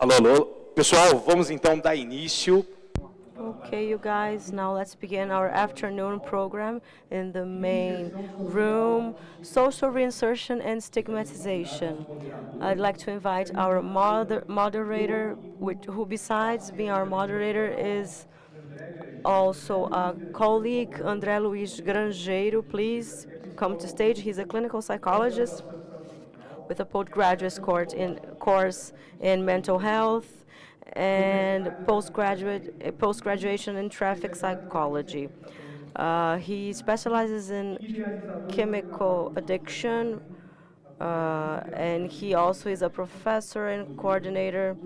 Alô, alô. Pessoal, vamos então dar início. Okay, you guys, now let's begin our afternoon program in the main room, Social Reinsertion and Stigmatization. I'd like to invite our moderator, who besides being our moderator is also a colleague, André Luiz Grangeiro. Please come to stage. He's a clinical psychologist with a postgraduate course in mental health and post-graduation in traffic psychology. He specializes in chemical addiction, and he also is a professor and coordinator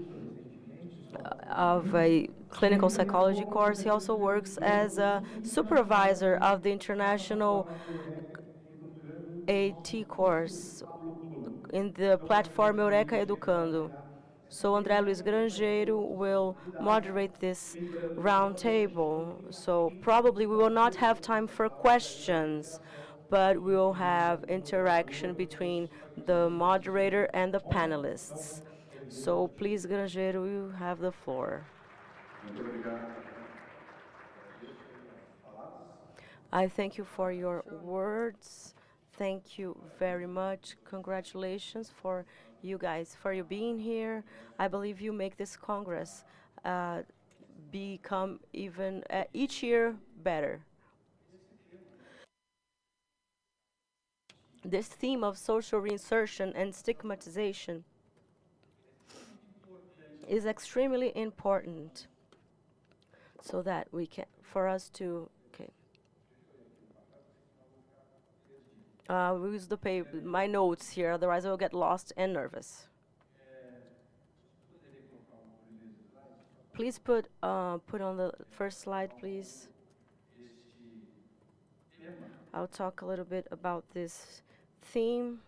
of a clinical psychology course. He also works as a supervisor of the international AT course in the platform Eureka Educando. So André Luiz Grangeiro will moderate this roundtable. So probably we will not have time for questions, but we will have interaction between the moderator and the panelists. So please, Grangeiro, you have the floor. I thank you for your words. Thank you very much. Congratulations for you guys, for you being here. I believe you make this Congress become even each year better. This theme of social reinsertion and stigmatization is extremely important so that for us to, we use my notes here, otherwise I will get lost and nervous. Please put on the first slide, please. I'll talk a little bit about this theme.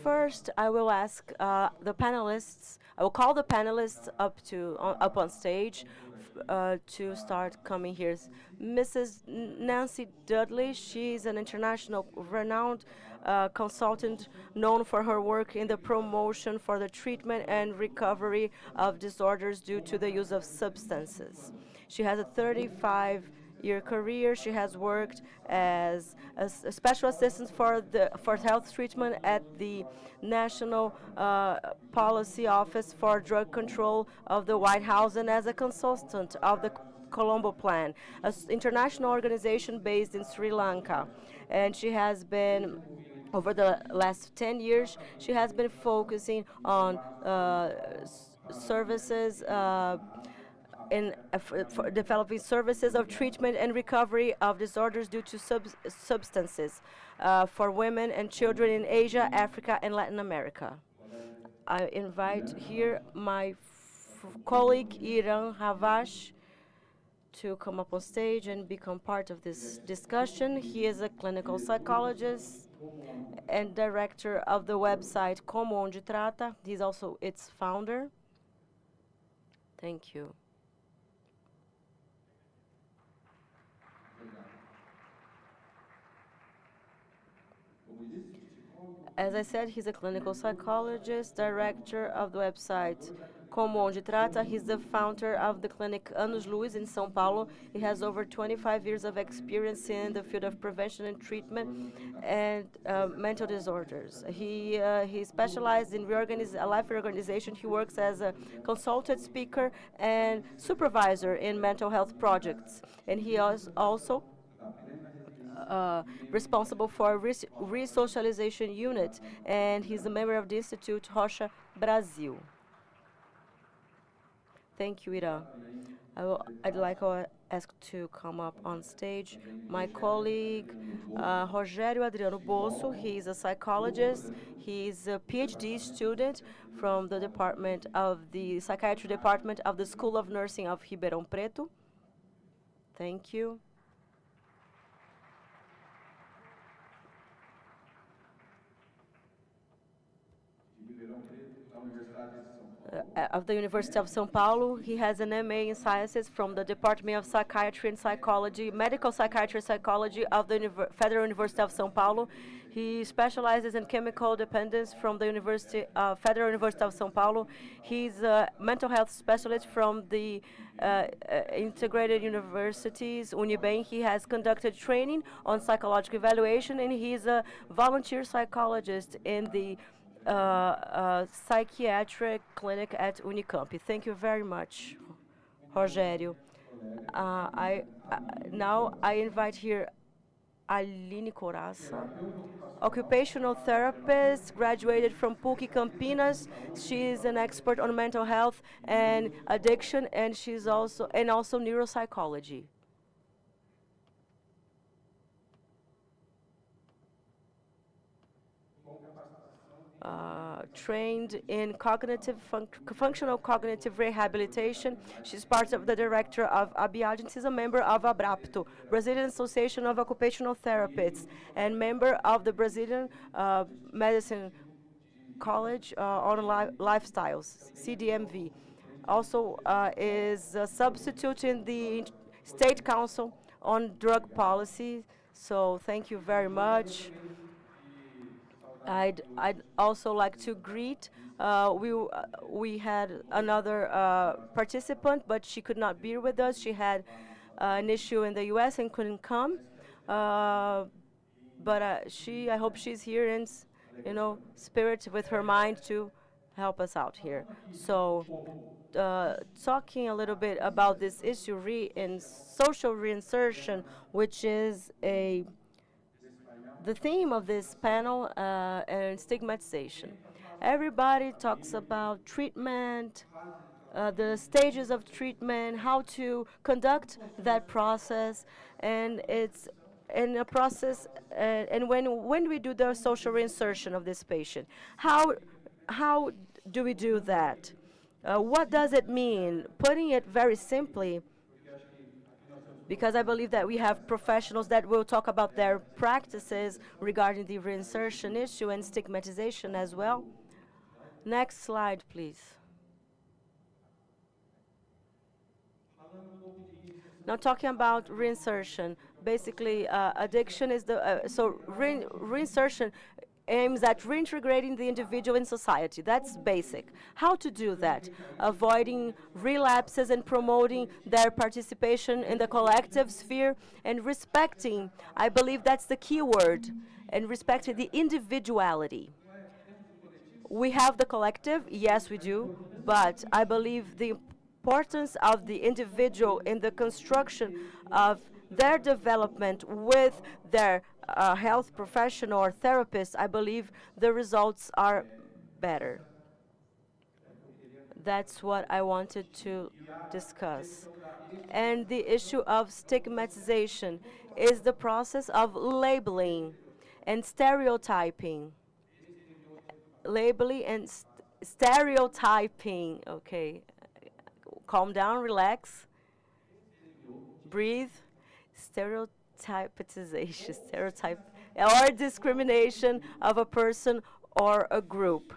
First, I will ask the panelists. I will call the panelists up on stage to start coming here. Mrs. Nancy Dudley, she's an international renowned consultant known for her work in the promotion for the treatment and recovery of disorders due to the use of substances. She has a 35-year career. She has worked as a special assistant for health treatment at the National Policy Office for Drug Control of the White House and as a consultant of the Colombo Plan, an international organization based in Sri Lanka. And she has been, over the last 10 years, she has been focusing on services for developing services of treatment and recovery of disorders due to substances for women and children in Asia, Africa, and Latin America. I invite here my colleague, Iran Havash, to come up on stage and become part of this discussion. He is a clinical psychologist and director of the website Como Onde Trata. He's also its founder. Thank you. As I said, he's a clinical psychologist, director of the website Como Onde Trata. He's the founder of the clinic Anos Luz in São Paulo. He has over 25 years of experience in the field of prevention and treatment and mental disorders. He specialized in life reorganization. He works as a consultant speaker and supervisor in mental health projects. And he is also responsible for resocialization unit, and he's a member of the Institute Rocha Brazil. Thank you, Ira. I'd like to ask to come up on stage my colleague, Rogério Adriano Bosso. He's a psychologist. He's a PhD student from the Psychiatry Department of the School of Nursing of Ribeirão Preto. Thank you. of the University of São Paulo. He has an MA in Sciences from the Department of Psychiatry and Psychology, Medical Psychiatry and Psychology of the Federal University of São Paulo. He specializes in chemical dependence from the Federal University of São Paulo. He's a mental health specialist from the integrated universities, Uniben. He has conducted training on psychological evaluation, and he's a volunteer psychologist in the psychiatric clinic at Unicamp. Thank you very much, Rogério. Now I invite here Aline Coraça, occupational therapist, graduated from PUC Campinas. She is an expert on mental health and addiction, and she's also neuropsychology. Trained in functional cognitive rehabilitation. She's part of the director of ABIAD, and she's a member of ABRAPTO, Brazilian Association of Occupational Therapists, and member of the Brazilian Medicine College on Lifestyles, CDMV. Also is a substitute in the State Council on Drug Policy. So thank you very much. I'd also like to greet. We had another participant, but she could not be with us. She had an issue in the U.S. and couldn't come. But I hope she's here in, spirit with her mind to help us out here. So, talking a little bit about this issue in social reinsertion, which is the theme of this panel, and stigmatization. Everybody talks about treatment, the stages of treatment, how to conduct that process, and it's in a process. And when we do the social reinsertion of this patient, how do we do that? What does it mean? Putting it very simply, because I believe that we have professionals that will talk about their practices regarding the reinsertion issue and stigmatization as well. Next slide, please. Now talking about reinsertion, basically addiction is reinsertion aims at reintegrating the individual in society. That's basic. How to do that? Avoiding relapses and promoting their participation in the collective sphere and respecting, I believe that's the key word, and respecting the individuality. We have the collective, yes we do, but I believe the importance of the individual in the construction of their development with their health professional or therapist, I believe the results are better. That's what I wanted to discuss. And the issue of stigmatization is the process of labeling and stereotyping. Labeling and stereotyping. Okay, calm down, relax, breathe. Stereotypization, or discrimination of a person or a group.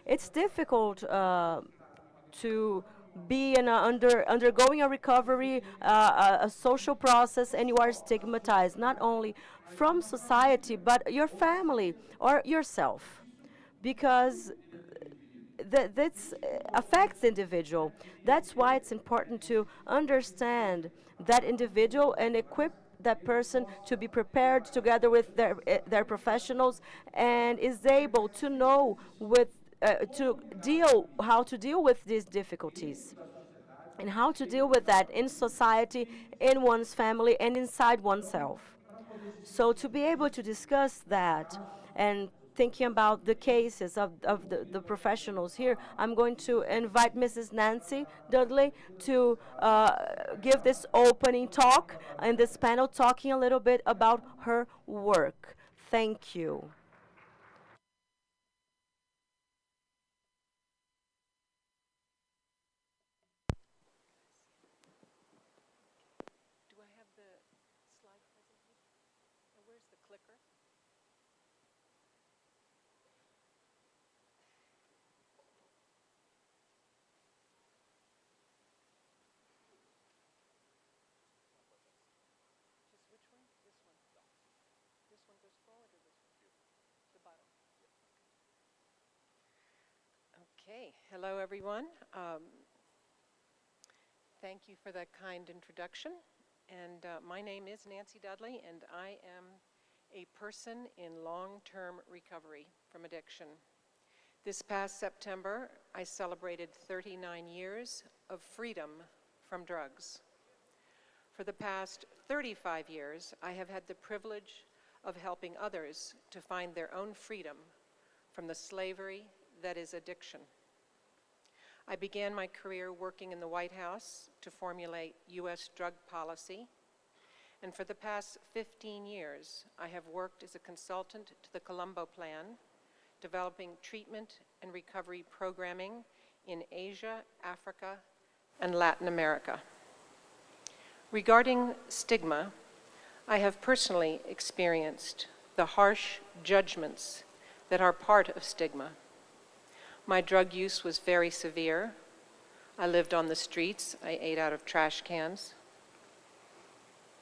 It's difficult to be undergoing a recovery, a social process, and you are stigmatized, not only from society, but your family or yourself, because this affects the individual. That's why it's important to understand that individual and equip that person to be prepared together with their professionals, and is able to know how to deal with these difficulties and how to deal with that in society, in one's family, and inside oneself. So to be able to discuss that and thinking about the cases of the professionals here, I'm going to invite Mrs. Nancy Dudley to give this opening talk in this panel, talking a little bit about her work. Thank you. Do I have the slide presentation? Where's the clicker? Okay, hello everyone. Thank you for that kind introduction. And my name is Nancy Dudley, and I am a person in long-term recovery from addiction. This past September, I celebrated 39 years of freedom from drugs. For the past 35 years, I have had the privilege of helping others to find their own freedom from the slavery that is addiction. I began my career working in the White House to formulate U.S. drug policy, and for the past 15 years, I have worked as a consultant to the Colombo Plan, developing treatment and recovery programming in Asia, Africa, and Latin America. Regarding stigma, I have personally experienced the harsh judgments that are part of stigma. My drug use was very severe. I lived on the streets. I ate out of trash cans.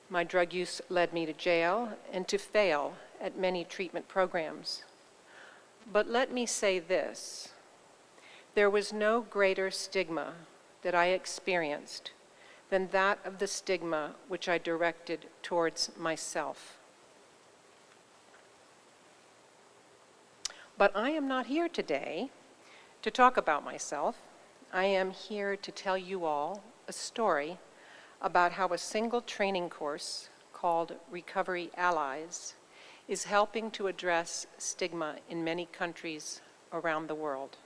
My drug use led me to jail and to fail at many treatment programs. But let me say this, there was no greater stigma that I experienced than that of the stigma which I directed towards myself. But I am not here today to talk about myself. I am here to tell you all a story about how a single training course called Recovery Allies is helping to address stigma in many countries around the world.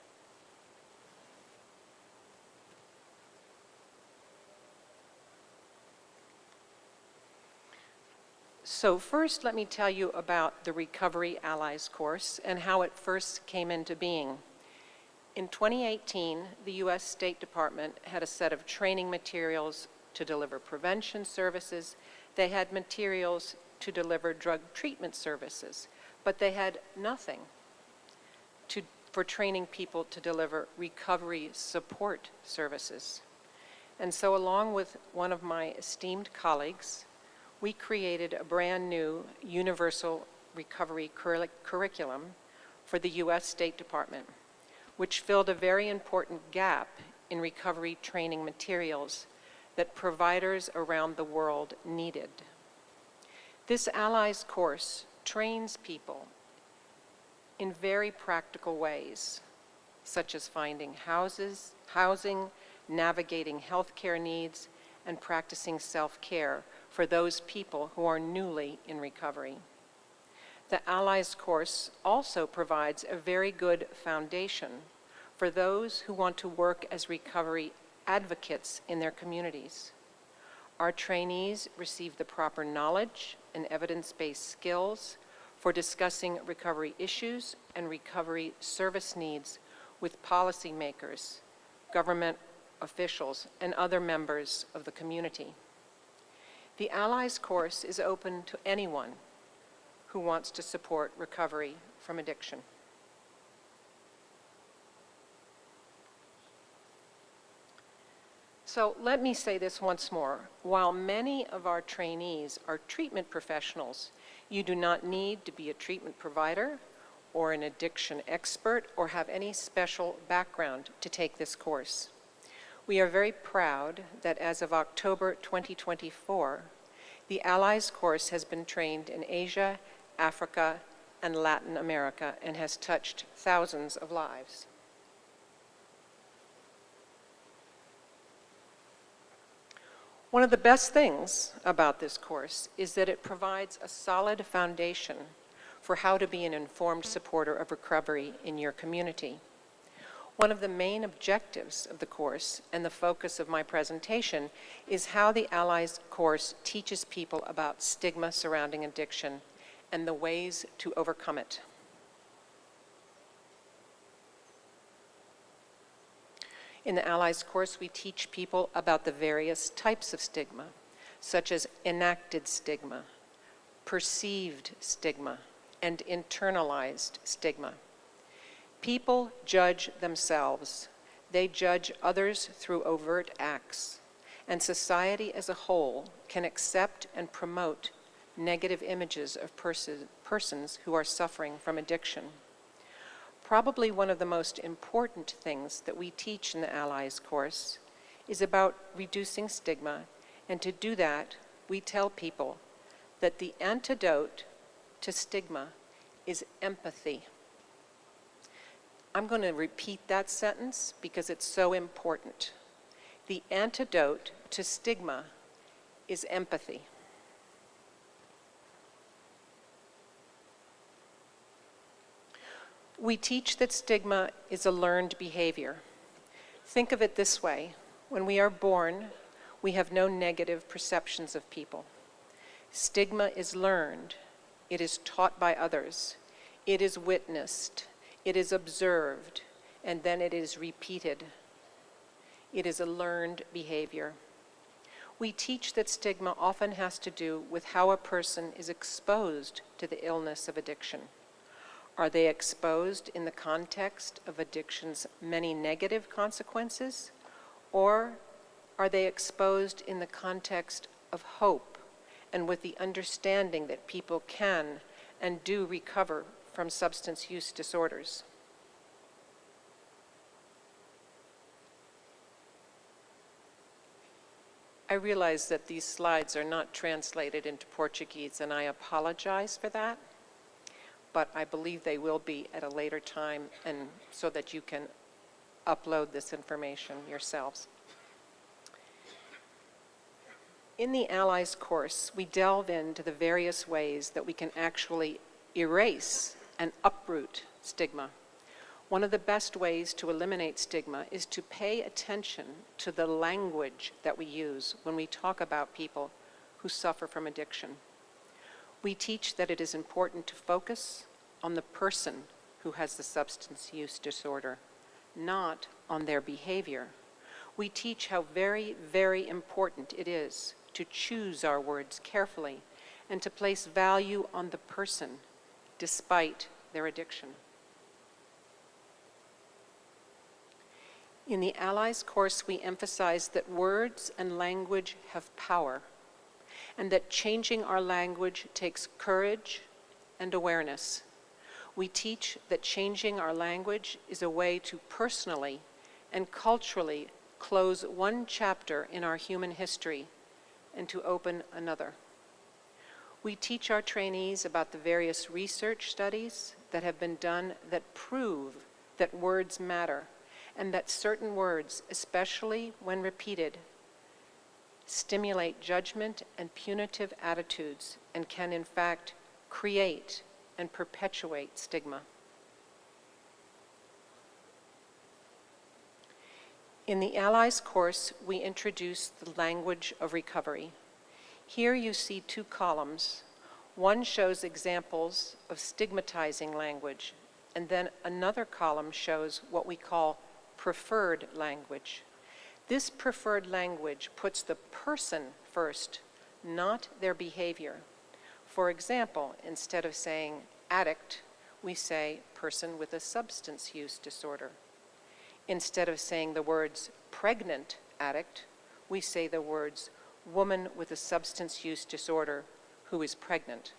So first, let me tell you about the Recovery Allies course and how it first came into being. In 2018, the U.S. State Department had a set of training materials to deliver prevention services. They had materials to deliver drug treatment services, but they had nothing for training people to deliver recovery support services. And so along with one of my esteemed colleagues, we created a brand new universal recovery curriculum for the U.S. State Department, which filled a very important gap in recovery training materials that providers around the world needed. This Allies course trains people in very practical ways, such as finding housing, navigating healthcare needs, and practicing self-care for those people who are newly in recovery. The Allies course also provides a very good foundation for those who want to work as recovery advocates in their communities. Our trainees receive the proper knowledge and evidence-based skills for discussing recovery issues and recovery service needs with policymakers, government officials, and other members of the community. The Allies course is open to anyone who wants to support recovery from addiction. So let me say this once more. While many of our trainees are treatment professionals, you do not need to be a treatment provider or an addiction expert or have any special background to take this course. We are very proud that as of October 2024, the Allies course has been trained in Asia, Africa, and Latin America and has touched thousands of lives. One of the best things about this course is that it provides a solid foundation for how to be an informed supporter of recovery in your community. One of the main objectives of the course and the focus of my presentation is how the Allies course teaches people about stigma surrounding addiction and the ways to overcome it. In the Allies course, we teach people about the various types of stigma, such as enacted stigma, perceived stigma, and internalized stigma. People judge themselves. They judge others through overt acts, and society as a whole can accept and promote negative images of persons who are suffering from addiction. Probably one of the most important things that we teach in the Allies course is about reducing stigma, and to do that, we tell people that the antidote to stigma is empathy. I'm going to repeat that sentence because it's so important. The antidote to stigma is empathy. We teach that stigma is a learned behavior. Think of it this way. When we are born, we have no negative perceptions of people. Stigma is learned. It is taught by others. It is witnessed. It is observed. And then it is repeated. It is a learned behavior. We teach that stigma often has to do with how a person is exposed to the illness of addiction. Are they exposed in the context of addiction's many negative consequences, or are they exposed in the context of hope and with the understanding that people can and do recover from substance use disorders? I realize that these slides are not translated into Portuguese, and I apologize for that, but I believe they will be at a later time, and so that you can upload this information yourselves. In the Allies course, we delve into the various ways that we can actually erase and uproot stigma. One of the best ways to eliminate stigma is to pay attention to the language that we use when we talk about people who suffer from addiction. We teach that it is important to focus on the person who has the substance use disorder, not on their behavior. We teach how very, very important it is to choose our words carefully and to place value on the person despite their addiction. In the Allies course, we emphasize that words and language have power, and that changing our language takes courage and awareness. We teach that changing our language is a way to personally and culturally close one chapter in our human history and to open another. We teach our trainees about the various research studies that have been done that prove that words matter, and that certain words, especially when repeated, stimulate judgment and punitive attitudes and can in fact create and perpetuate stigma. In the Allies course, we introduce the language of recovery. Here you see two columns. One shows examples of stigmatizing language, and then another column shows what we call preferred language. This preferred language puts the person first, not their behavior. For example, instead of saying addict, we say person with a substance use disorder. Instead of saying the words pregnant addict, we say the words woman with a substance use disorder who is pregnant.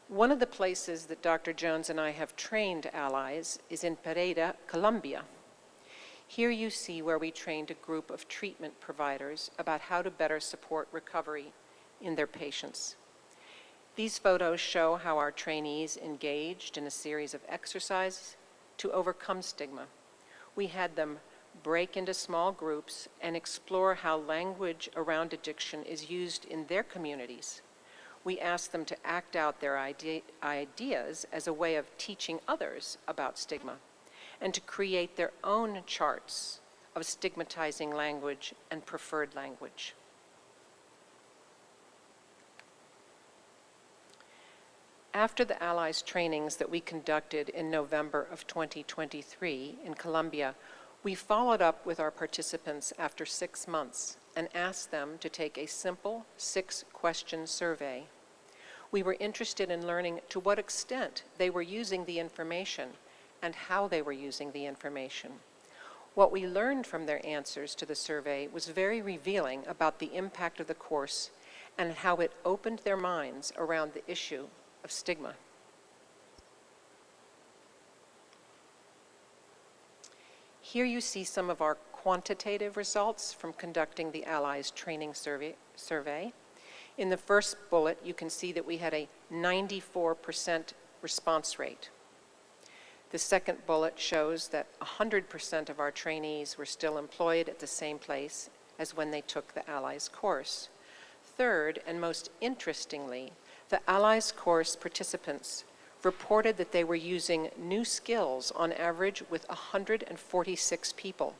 One of the places that Dr. Jones and I have trained allies is in Pereira, Colombia. Here you see where we trained a group of treatment providers about how to better support recovery in their patients. These photos show how our trainees engaged in a series of exercises to overcome stigma. We had them break into small groups and explore how language around addiction is used in their communities. We asked them to act out their ideas as a way of teaching others about stigma and to create their own charts of stigmatizing language and preferred language. After the Allies trainings that we conducted in November of 2023 in Colombia, we followed up with our participants after 6 months and asked them to take a simple 6-question survey. We were interested in learning to what extent they were using the information and how they were using the information. What we learned from their answers to the survey was very revealing about the impact of the course and how it opened their minds around the issue of stigma. Here you see some of our quantitative results from conducting the Allies Training Survey. In the first bullet, you can see that we had a 94% response rate. The second bullet shows that 100% of our trainees were still employed at the same place as when they took the Allies course. Third, and most interestingly, the Allies course participants reported that they were using new skills on average with 146 people,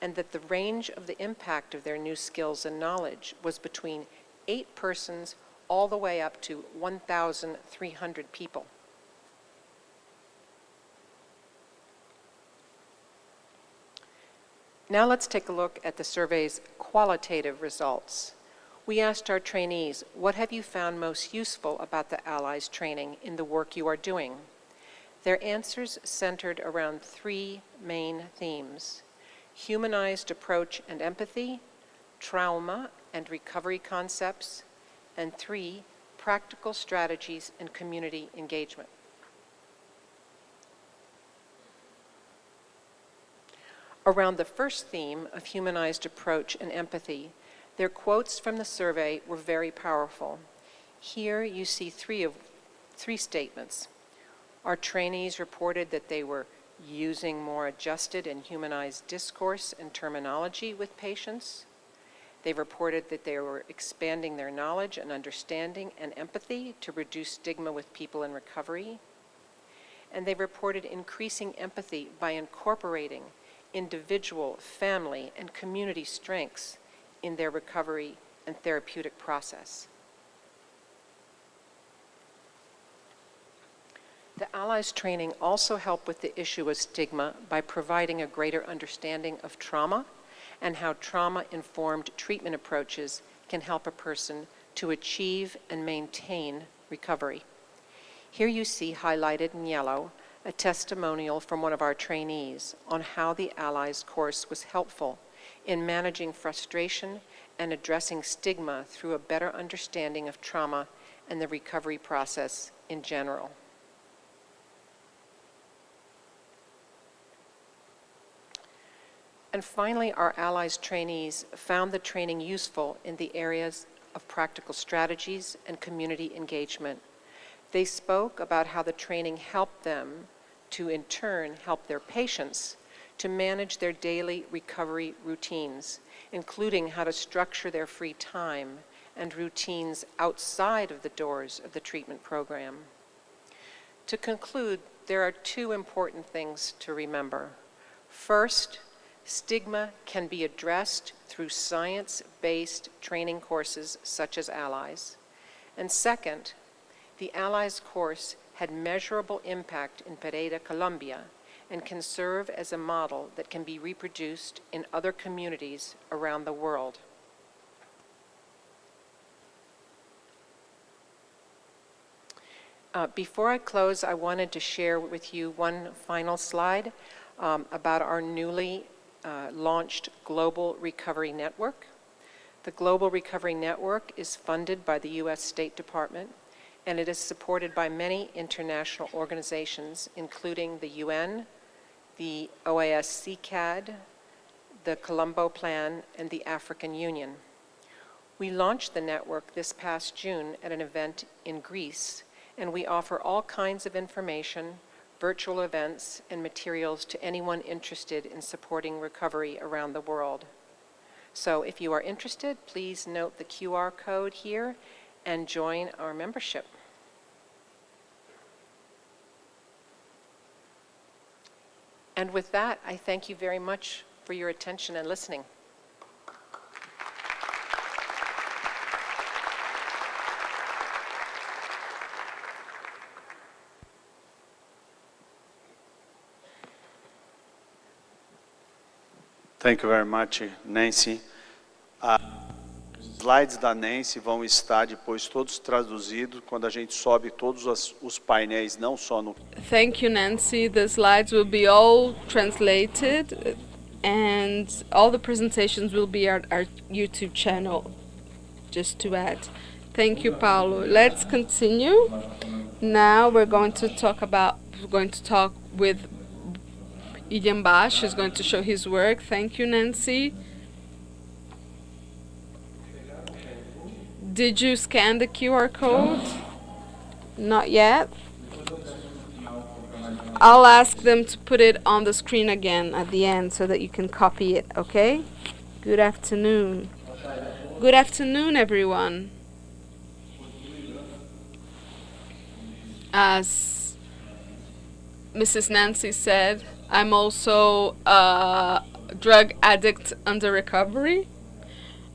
and that the range of the impact of their new skills and knowledge was between 8 persons all the way up to 1,300 people. Now let's take a look at the survey's qualitative results. We asked our trainees, what have you found most useful about the Allies training in the work you are doing? Their answers centered around 3 main themes: humanized approach and empathy, trauma and recovery concepts, and 3, practical strategies and community engagement. Around the first theme of humanized approach and empathy, their quotes from the survey were very powerful. Here you see 3 statements. Our trainees reported that they were using more adjusted and humanized discourse and terminology with patients. They reported that they were expanding their knowledge and understanding and empathy to reduce stigma with people in recovery. And they reported increasing empathy by incorporating individual, family, and community strengths in their recovery and therapeutic process. The Allies training also helped with the issue of stigma by providing a greater understanding of trauma and how trauma-informed treatment approaches can help a person to achieve and maintain recovery. Here you see highlighted in yellow a testimonial from one of our trainees on how the Allies course was helpful in managing frustration and addressing stigma through a better understanding of trauma and the recovery process in general. And finally, our Allies trainees found the training useful in the areas of practical strategies and community engagement. They spoke about how the training helped them to in turn help their patients to manage their daily recovery routines, including how to structure their free time and routines outside of the doors of the treatment program. To conclude, there are 2 important things to remember. First, stigma can be addressed through science-based training courses such as Allies. And second, the Allies course had measurable impact in Pereira, Colombia, and can serve as a model that can be reproduced in other communities around the world. Before I close, I wanted to share with you one final slide about our newly launched Global Recovery Network. The Global Recovery Network is funded by the U.S. State Department, and it is supported by many international organizations, including the UN, the OAS-CCAD, the Colombo Plan, and the African Union. We launched the network this past June at an event in Greece, and we offer all kinds of information, virtual events, and materials to anyone interested in supporting recovery around the world. So if you are interested, please note the QR code here and join our membership. And with that, I thank you very much for your attention and listening. Thank you very much, Nancy. Os slides da Nancy vão estar depois todos traduzidos quando a gente sobe todos os painéis, não só no... Thank you, Nancy. The slides will be all translated and all the presentations will be at our YouTube channel. just to add. Thank you, Paulo. Let's continue. Now we're going to talk with Ian Bash, who's going to show his work. Thank you, Nancy. Did you scan the QR code? Not yet. I'll ask them to put it on the screen again at the end so that you can copy it, okay? Good afternoon. Good afternoon, everyone. As Mrs. Nancy said, I'm also a drug addict under recovery.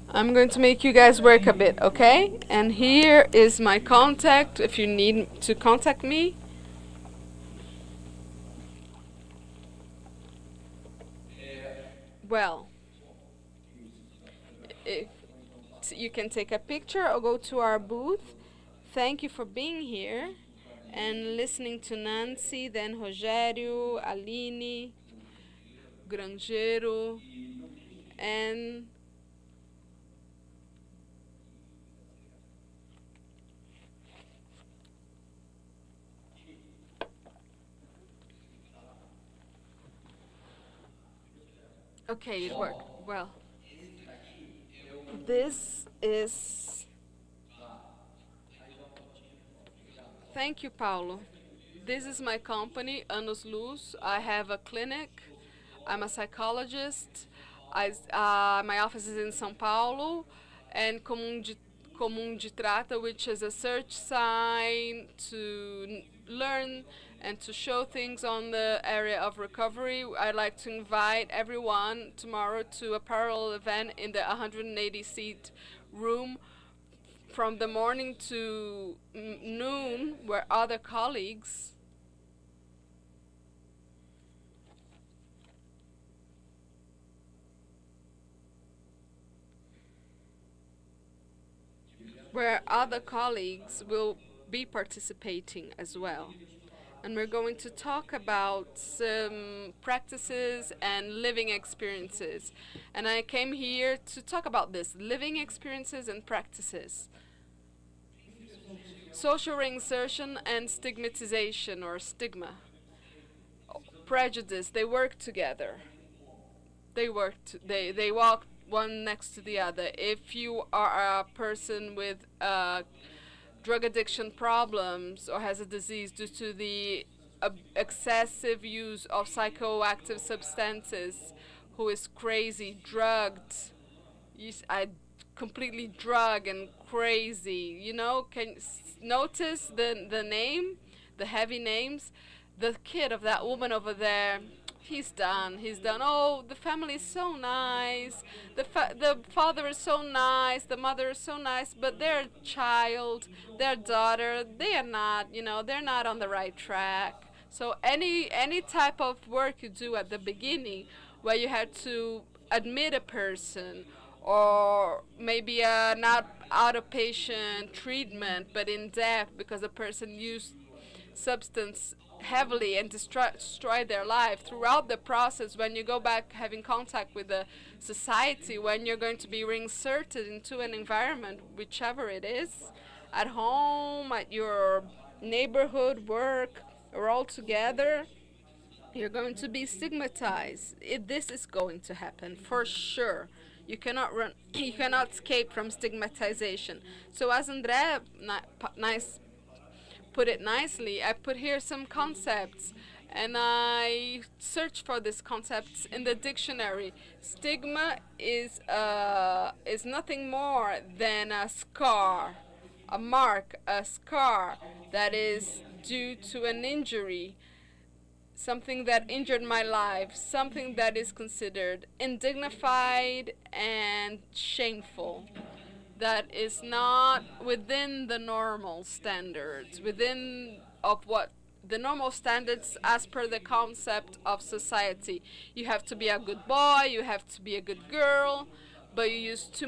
I'm going to make you guys work a bit, okay? And here is my contact if you need to contact me. Well, if you can take a picture or go to our booth. Thank you for being here and listening to Nancy, then Rogério, Aline, Grangeiro, and okay, it worked. Well, this is... Thank you, Paulo. This is my company, Anos Luz. I have a clinic. I'm a psychologist. My office is in São Paulo. And Comum de Trata, which is a search sign to learn and to show things on the area of recovery. I'd like to invite everyone tomorrow to a parallel event in the 180-seat room from the morning to noon, where other colleagues will be participating as well. And we're going to talk about some practices and living experiences. And I came here to talk about this, living experiences and practices. Social reinsertion and stigmatization, or stigma. Prejudice, they work together. They walk one next to the other. If you are a person with drug addiction problems or has a disease due to the excessive use of psychoactive substances, who is crazy, drugged, completely drugged and crazy, you know, can notice the name, the heavy names. The kid of that woman over there, he's done. Oh, the family is so nice. The father is so nice. The mother is so nice. But their child, their daughter, they are not, you know, they're not on the right track. So any type of work you do at the beginning, where you have to admit a person, or maybe not outpatient treatment, but in depth because the person used substance heavily and destroy their life. Throughout the process, when you go back having contact with the society, when you're going to be reinserted into an environment, whichever it is, at home, at your neighborhood, work, or all together, you're going to be stigmatized. This is going to happen for sure. You cannot run. You cannot escape from stigmatization. So as Andrea put it nicely, I put here some concepts, and I searched for these concepts in the dictionary. Stigma is nothing more than a scar, a mark, a scar that is due to an injury, something that injured my life, something that is considered indignified and shameful, that is not within the normal standards, within of what the normal standards as per the concept of society. You have to be a good boy, you have to be a good girl, but you use too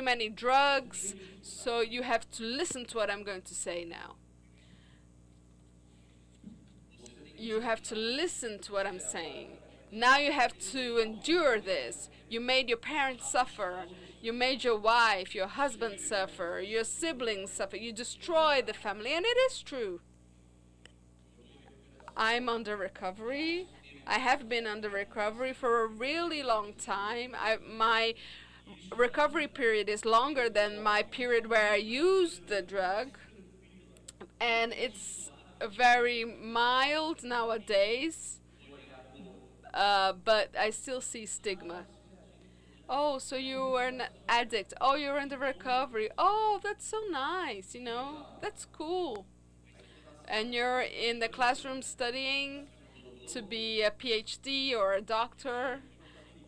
many drugs, so you have to listen to what I'm going to say now. You have to listen to what I'm saying. Now you have to endure this. You made your parents suffer. You made your wife, your husband suffer. Your siblings suffer. You destroyed the family. And it is true. I'm under recovery. I have been under recovery for a really long time. My recovery period is longer than my period where I used the drug. And it's very mild nowadays. But I still see stigma. Oh, so you were an addict. Oh, you're in the recovery. Oh, that's so nice, you know. That's cool. And you're in the classroom studying to be a PhD or a doctor.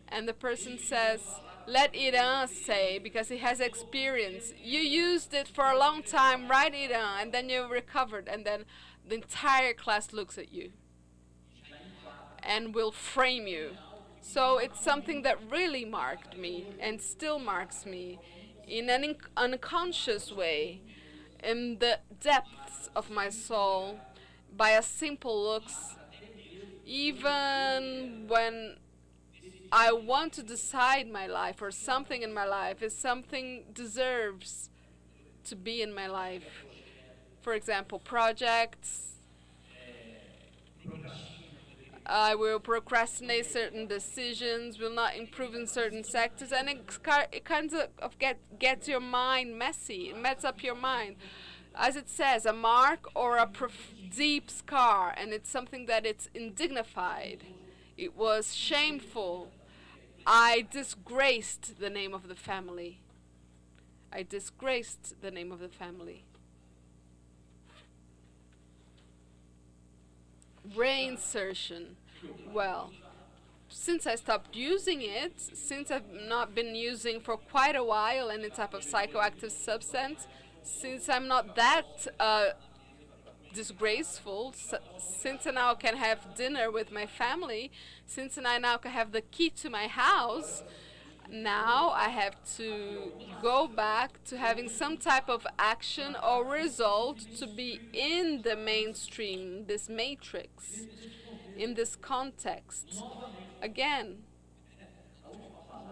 And the person says, let Iran say, because he has experience. You used it for a long time, right, Iran? And then you recovered. And then the entire class looks at you and will frame you. So it's something that really marked me and still marks me in an unconscious way, in the depths of my soul, by a simple looks. Even when I want to decide my life or something in my life, if something deserves to be in my life. For example, projects. I will procrastinate certain decisions, will not improve in certain sectors, and it kind of gets your mind messy. It messes up your mind. As it says, a mark or a deep scar, and it's something that it's indignified. It was shameful. I disgraced the name of the family. I disgraced the name of the family. Reinsertion. Well, since I stopped using it, since I've not been using for quite a while any type of psychoactive substance, since I'm not that disgraceful, since I now can have dinner with my family, since I now can have the key to my house, now I have to go back to having some type of action or result to be in the mainstream, this matrix, in this context. Again,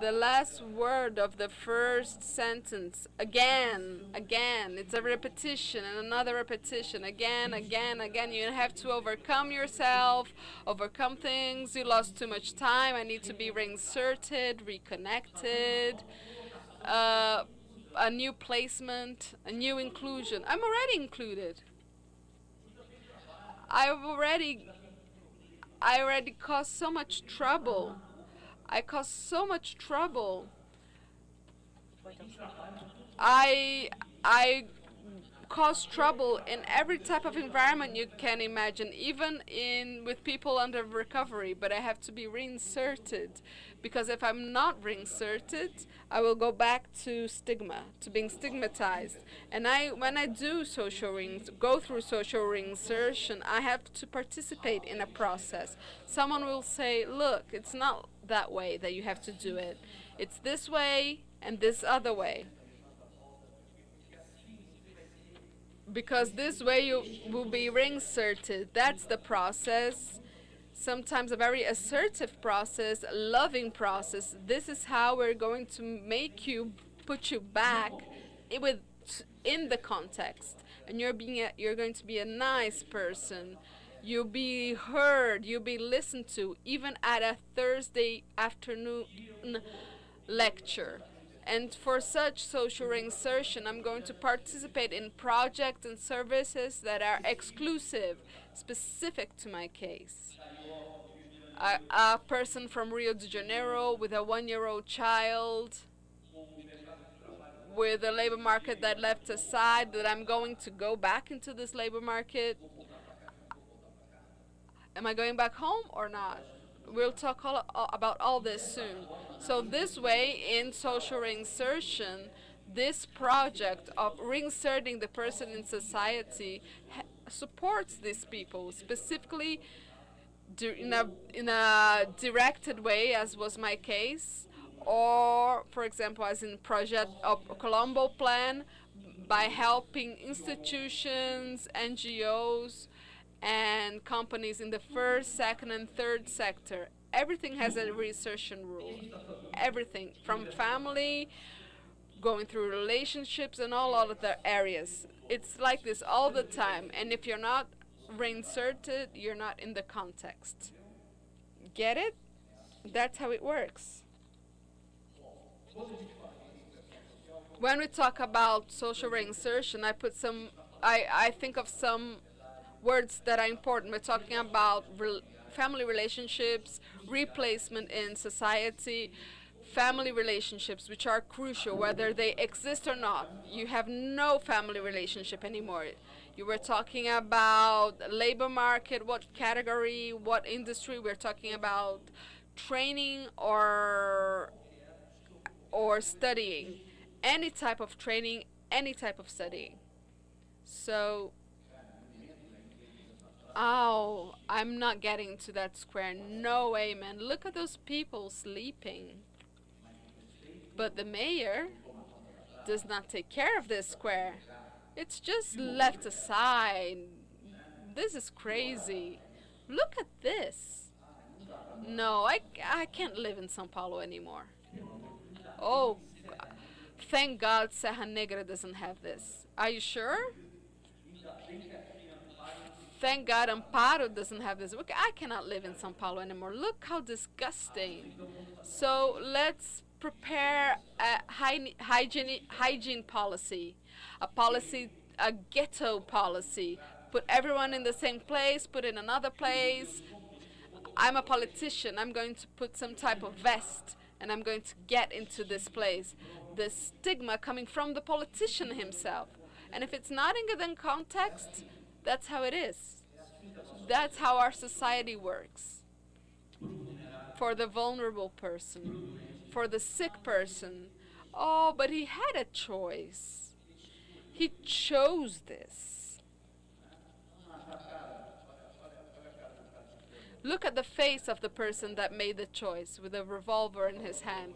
the last word of the first sentence, again, it's a repetition and another repetition, again. You have to overcome yourself, overcome things. You lost too much time. I need to be reinserted, reconnected, a new placement, a new inclusion. I'm already included. I already caused so much trouble. I caused so much trouble. I caused trouble in every type of environment you can imagine, even with people under recovery, but I have to be reinserted, because if I'm not reinserted, I will go back to stigma, to being stigmatized. And when I do go through social reinsertion, I have to participate in a process. Someone will say, look, it's not that way that you have to do it. It's this way and this other way. Because this way you will be reinserted. That's the process. Sometimes a very assertive process, a loving process. This is how we're going to put you back in the context. And you're going to be a nice person. You'll be heard, you'll be listened to, even at a Thursday afternoon lecture. And for such social reinsertion, I'm going to participate in projects and services that are exclusive, specific to my case. A person from Rio de Janeiro with a 1-year-old child, with a labor market that left aside, that I'm going to go back into this labor market. Am I going back home or not? We'll talk about all this soon. So this way, in social reinsertion, this project of reinserting the person in society supports these people, specifically in a directed way, as was my case, or, for example, as in Project of Colombo Plan, by helping institutions, NGOs, and companies in the first, second, and third sector, Everything has a reinsertion rule. Everything, from family, going through relationships, and all other areas. It's like this all the time. And if you're not reinserted, you're not in the context. Get it? That's how it works. When we talk about social reinsertion, I think of some words that are important. We're talking about family relationships, replacement in society, family relationships, which are crucial, whether they exist or not. You have no family relationship anymore. You were talking about labor market, what category, what industry. We're talking about training or studying. Any type of training, any type of studying. So, oh, I'm not getting to that square. No way, man. Look at those people sleeping. But the mayor does not take care of this square. It's just left aside. This is crazy. Look at this. No, I can't live in São Paulo anymore. Oh, thank God Serra Negra doesn't have this. Are you sure? Thank God Amparo doesn't have this. Look, I cannot live in São Paulo anymore. Look how disgusting. So let's prepare a hygiene policy, a ghetto policy. Put everyone in the same place, put in another place. I'm a politician. I'm going to put some type of vest, and I'm going to get into this place. The stigma coming from the politician himself. And if it's not in the context, that's how it is. That's how our society works. For the vulnerable person, for the sick person. Oh, but he had a choice. He chose this. Look at the face of the person that made the choice with a revolver in his hand.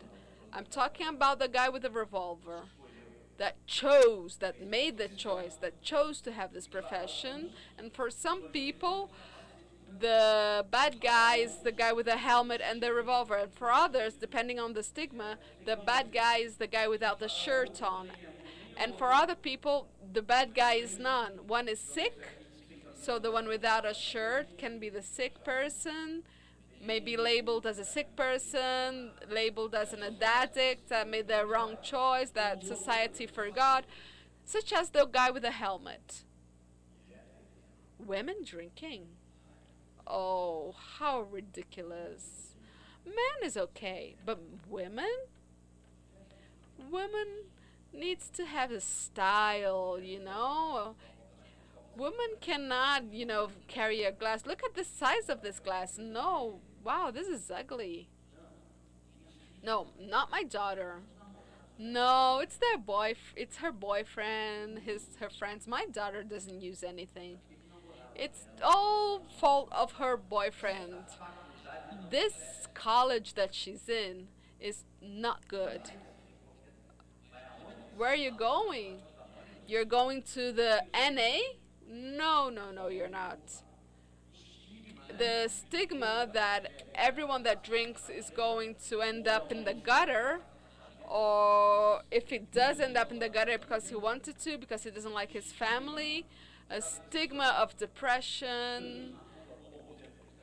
I'm talking about the guy with the revolver that chose, that made the choice, that chose to have this profession. And for some people, the bad guy is the guy with the helmet and the revolver. And for others, depending on the stigma, the bad guy is the guy without the shirt on. And for other people, the bad guy is none. One is sick, so the one without a shirt can be the sick person, maybe labeled as a sick person, labeled as an addict that made the wrong choice that society forgot, such as the guy with the helmet. Women drinking. Oh, how ridiculous. Men is okay, but women? Women needs to have a style, you know? Women cannot, carry a glass. Look at the size of this glass. No. Wow, this is ugly. No, not my daughter. No, it's it's her boyfriend, her friends. My daughter doesn't use anything. It's all fault of her boyfriend. This college that she's in is not good. Where are you going? You're going to the NA? No, you're not. The stigma that everyone that drinks is going to end up in the gutter, or if he does end up in the gutter because he wanted to, because he doesn't like his family, a stigma of depression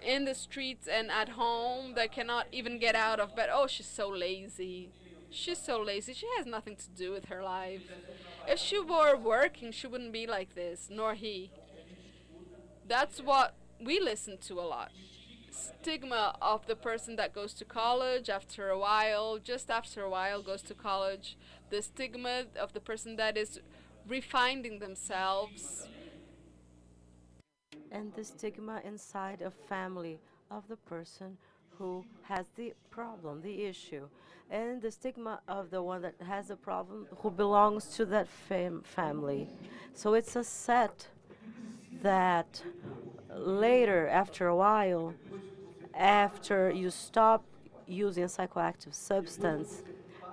in the streets and at home that cannot even get out of bed. Oh, she's so lazy. She's so lazy. She has nothing to do with her life. If she were working, she wouldn't be like this, nor he. That's what we listen to a lot. Stigma of the person that goes to college after a while, just after a while goes to college. The stigma of the person that is refining themselves. And the stigma inside a family of the person who has the problem, the issue. And the stigma of the one that has the problem who belongs to that family. So it's a set that later, after a while, after you stop using a psychoactive substance,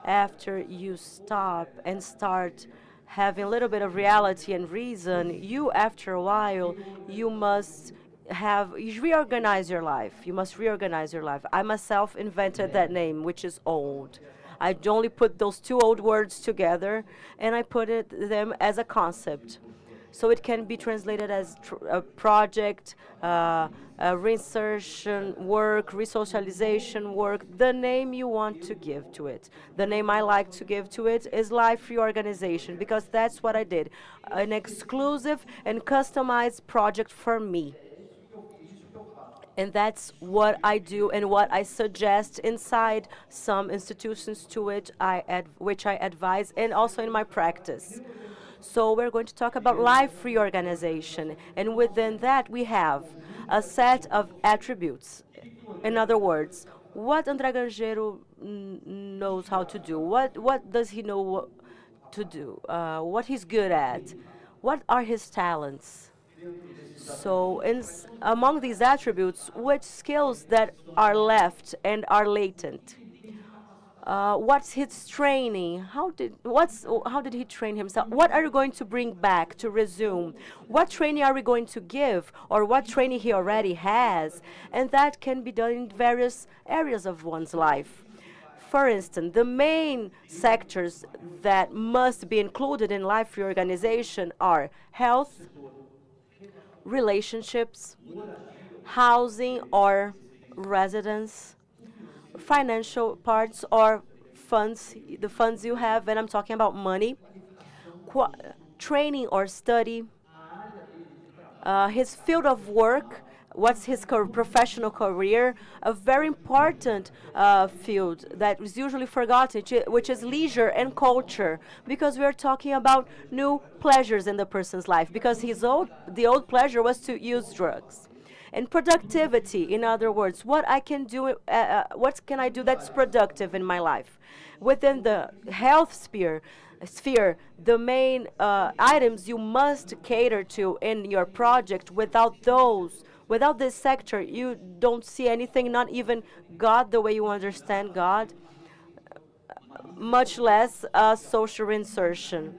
after you stop and start having a little bit of reality and reason, you, after a while, you must you reorganize your life. You must reorganize your life. I myself invented that name, which is old. I only put those two old words together, and I put them as a concept. So it can be translated as a project, reinsertion work, resocialization work, the name you want to give to it. The name I like to give to it is life reorganization, because that's what I did. An exclusive and customized project for me. And that's what I do and what I suggest inside some institutions to which which I advise, and also in my practice. So we're going to talk about life reorganization. And within that, we have a set of attributes. In other words, what André Grangeiro knows how to do. What does he know to do? What he's good at? What are his talents? So among these attributes, which skills that are left and are latent? What's his training? How did he train himself? What are you going to bring back to resume? What training are we going to give, or what training he already has? And that can be done in various areas of one's life. For instance, the main sectors that must be included in life reorganization are health, relationships, housing or residence, financial parts or funds, the funds you have, and I'm talking about money, training or study, his field of work, what's his professional career, a very important field that is usually forgotten, which is leisure and culture, because we're talking about new pleasures in the person's life, because the old pleasure was to use drugs. And productivity, in other words, what can I do that's productive in my life? Within the health sphere, the main items you must cater to in your project, without this sector, you don't see anything, not even God the way you understand God, much less social insertion,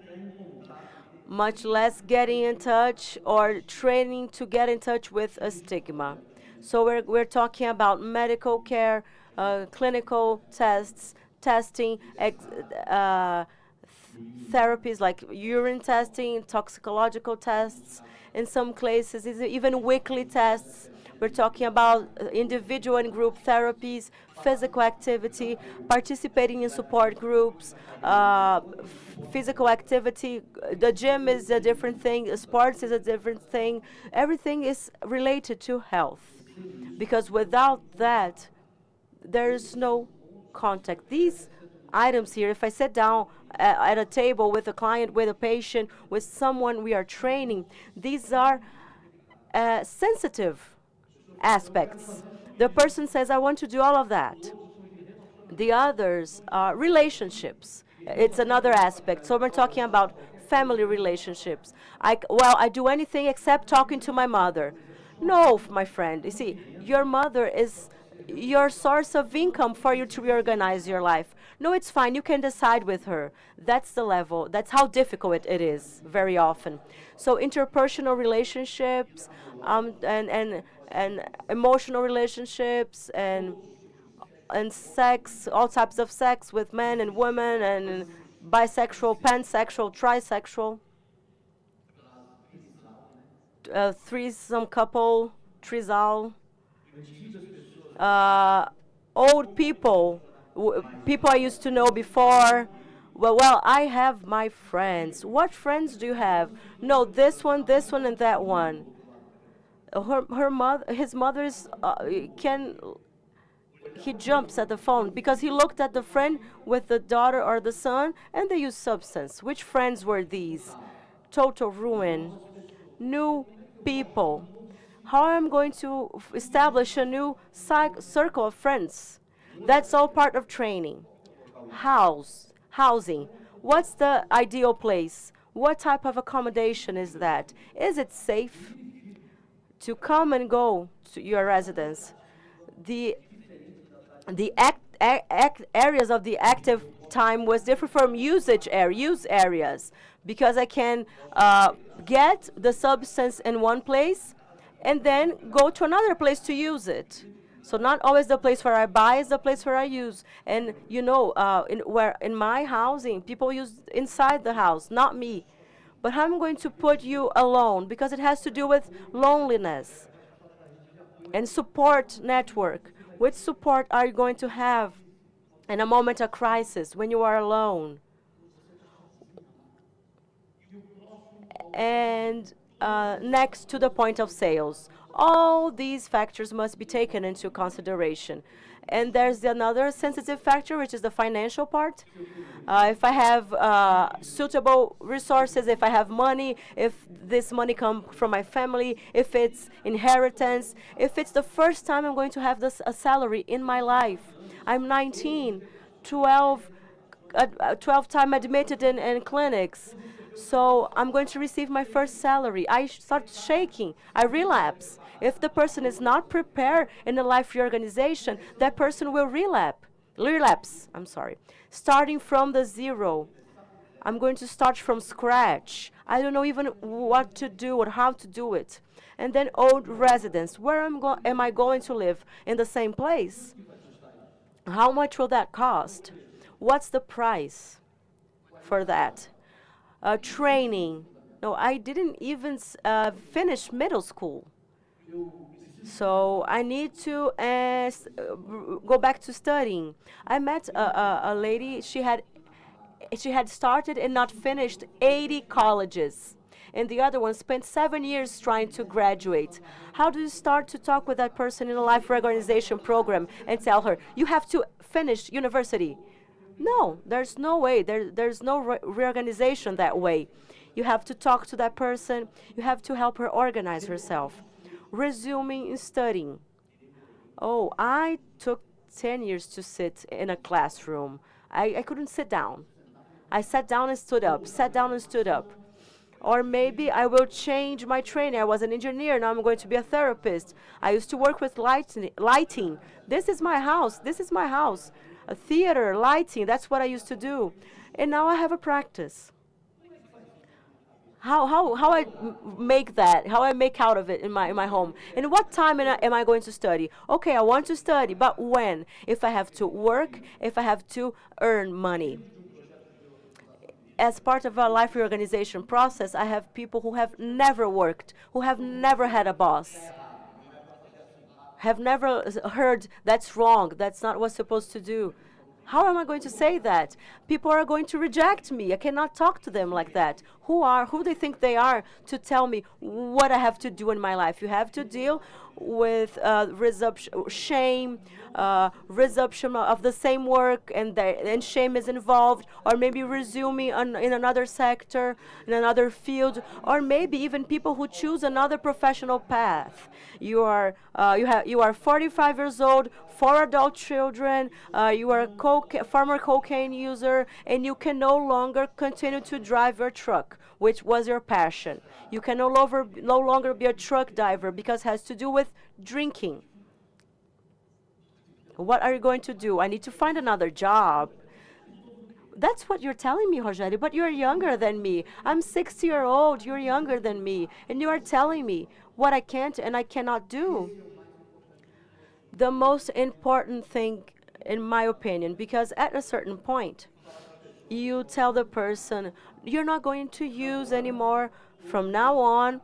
much less getting in touch or training to get in touch with a stigma. So we're talking about medical care, clinical testing, therapies like urine testing, toxicological tests, in some cases even weekly tests. We're talking about individual and group therapies, physical activity, participating in support groups, physical activity. The gym is a different thing, sports is a different thing. Everything is related to health, because without that, there is no contact. These items here, if I sit down at a table with a client, with a patient, with someone we are training, these are sensitive aspects. The person says, I want to do all of that. The others are relationships. It's another aspect. So we're talking about family relationships. I do anything except talking to my mother. No, my friend. You see, your mother is your source of income for you to reorganize your life. No, it's fine. You can decide with her. That's the level. That's how difficult it is very often. So interpersonal relationships and emotional relationships and sex, all types of sex with men and women and bisexual, pansexual, trisexual, threesome couple, trisal, old people, people I used to know before. Well, I have my friends. What friends do you have? No, this one, and that one. His mother's he jumps at the phone because he looked at the friend with the daughter or the son, and they use substance. Which friends were these? Total ruin. New people. How am I going to establish a new circle of friends? That's all part of training. Housing. What's the ideal place? What type of accommodation is that? Is it safe to come and go to your residence? The areas of the active time was different from use areas, because I can get the substance in one place and then go to another place to use it. So not always the place where I buy is the place where I use. And you know, in my housing, people use inside the house, not me. But I'm going to put you alone because it has to do with loneliness and support network. Which support are you going to have in a moment of crisis when you are alone? And next to the point of sales. All these factors must be taken into consideration. And there's another sensitive factor, which is the financial part. If I have suitable resources, if I have money, if this money comes from my family, if it's inheritance, if it's the first time I'm going to have a salary in my life. I'm 19, 12 time admitted in clinics. So I'm going to receive my first salary. I start shaking. I relapse. If the person is not prepared in a life reorganization, that person will relapse. I'm sorry. Starting from the zero. I'm going to start from scratch. I don't know even what to do or how to do it. And then old residence. Where am I going to live? In the same place? How much will that cost? What's the price for that? Training. No, I didn't even finish middle school. So I need to go back to studying. I met a lady, she had started and not finished 80 colleges. And the other one spent 7 years trying to graduate. How do you start to talk with that person in a life reorganization program and tell her, you have to finish university? No, there's no way. There's no reorganization that way. You have to talk to that person. You have to help her organize herself. Resuming studying. Oh, I took 10 years to sit in a classroom. I couldn't sit down. I sat down and stood up, sat down and stood up. Or maybe I will change my training. I was an engineer, now I'm going to be a therapist. I used to work with lighting. This is my house, this is my house. A theater, lighting, that's what I used to do. And now I have a practice. How I make that, how I make out of it in my home. And what time am I going to study? Okay, I want to study, but when? If I have to work, if I have to earn money. As part of our life reorganization process, I have people who have never worked, who have never had a boss, have never heard that's wrong, that's not what's supposed to do. How am I going to say that? People are going to reject me. I cannot talk to them like that. Who they think they are to tell me what I have to do in my life? You have to deal with shame, resumption of the same work, and shame is involved, or maybe resuming in another sector, in another field, or maybe even people who choose another professional path. You are 45 years old, 4 adult children, you are a former cocaine user, and you can no longer continue to drive your truck, which was your passion. You can no longer be a truck driver because it has to do with drinking. What are you going to do? I need to find another job. That's what you're telling me, Rogério, but you're younger than me. I'm 60-year-old, you're younger than me, and you are telling me what I can't and I cannot do. The most important thing, in my opinion, because at a certain point, you tell the person, you're not going to use anymore from now on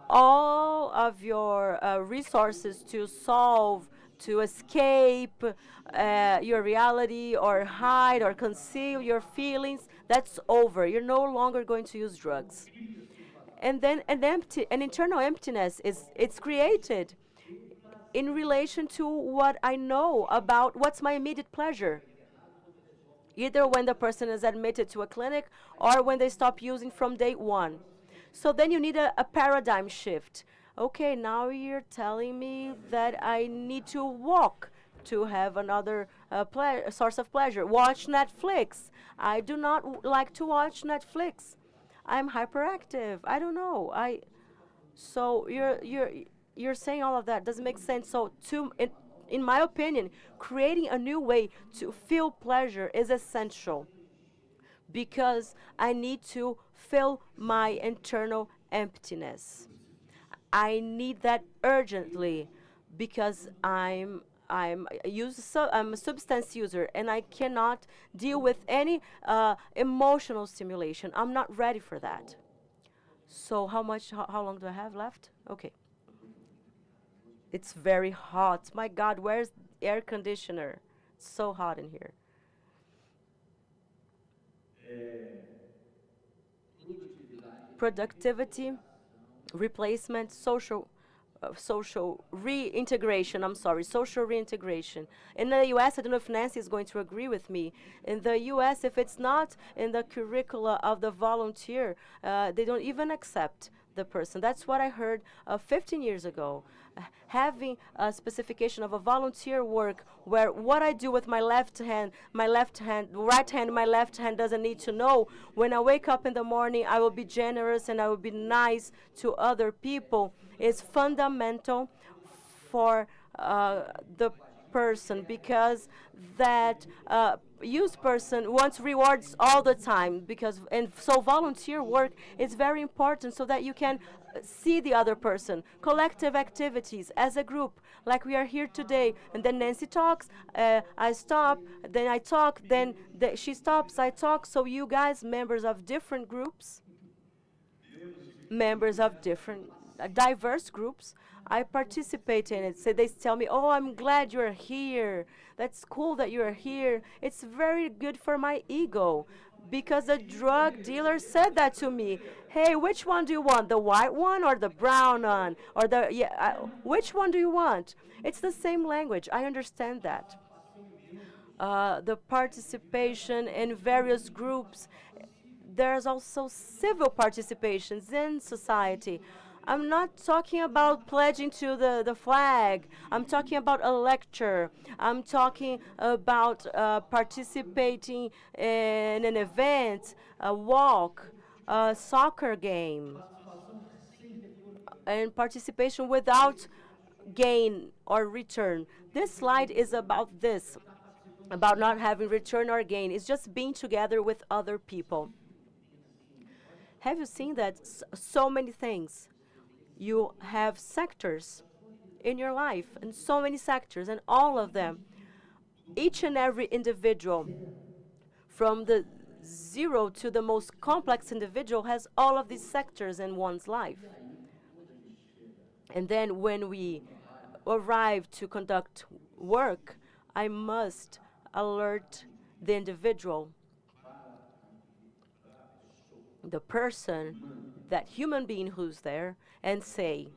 all of your resources to solve, to escape your reality or hide or conceal your feelings. That's over. You're no longer going to use drugs. And then an internal emptiness it's created in relation to what I know about what's my immediate pleasure. Either when the person is admitted to a clinic or when they stop using from day one. So then you need a paradigm shift. Okay, now you're telling me that I need to walk to have another source of pleasure. Watch Netflix. I do not like to watch Netflix. I'm hyperactive. I don't know. So you're saying all of that doesn't make sense. So in my opinion, creating a new way to feel pleasure is essential because I need to fill my internal emptiness. I need that urgently because I'm I'm a substance user and I cannot deal with any emotional stimulation. I'm not ready for that. So how long do I have left? Okay. It's very hot. My God, where's the air conditioner? It's so hot in here. Productivity, replacement, social reintegration. I'm sorry, social reintegration. In the U.S., I don't know if Nancy is going to agree with me. In the U.S., if it's not in the curricula of the volunteer, they don't even accept the person. That's what I heard 15 years ago. Having a specification of a volunteer work where what I do with my left hand, right hand, my left hand doesn't need to know. When I wake up in the morning, I will be generous and I will be nice to other people. Is fundamental for the person because that used person wants rewards all the time and so volunteer work is very important so that you can see the other person. Collective activities as a group, like we are here today, and then Nancy talks, I stop, then I talk, then she stops, I talk. So you guys, members of different groups, members of different diverse groups, I participate in it. So they tell me, oh, I'm glad you're here. That's cool that you're here. It's very good for my ego because the drug dealer said that to me. Hey, which one do you want? The white one or the brown one? Or which one do you want? It's the same language. I understand that. The participation in various groups. There's also civil participations in society. I'm not talking about pledging to the flag. I'm talking about a lecture. I'm talking about participating in an event, a walk, a soccer game, and participation without gain or return. This slide is about this, about not having return or gain. It's just being together with other people. Have you seen that so many things? You have sectors in your life, and so many sectors, and all of them, each and every individual, from the zero to the most complex individual, has all of these sectors in one's life. And then when we arrive to conduct work, I must alert the individual, the person, that human being who's there, and say,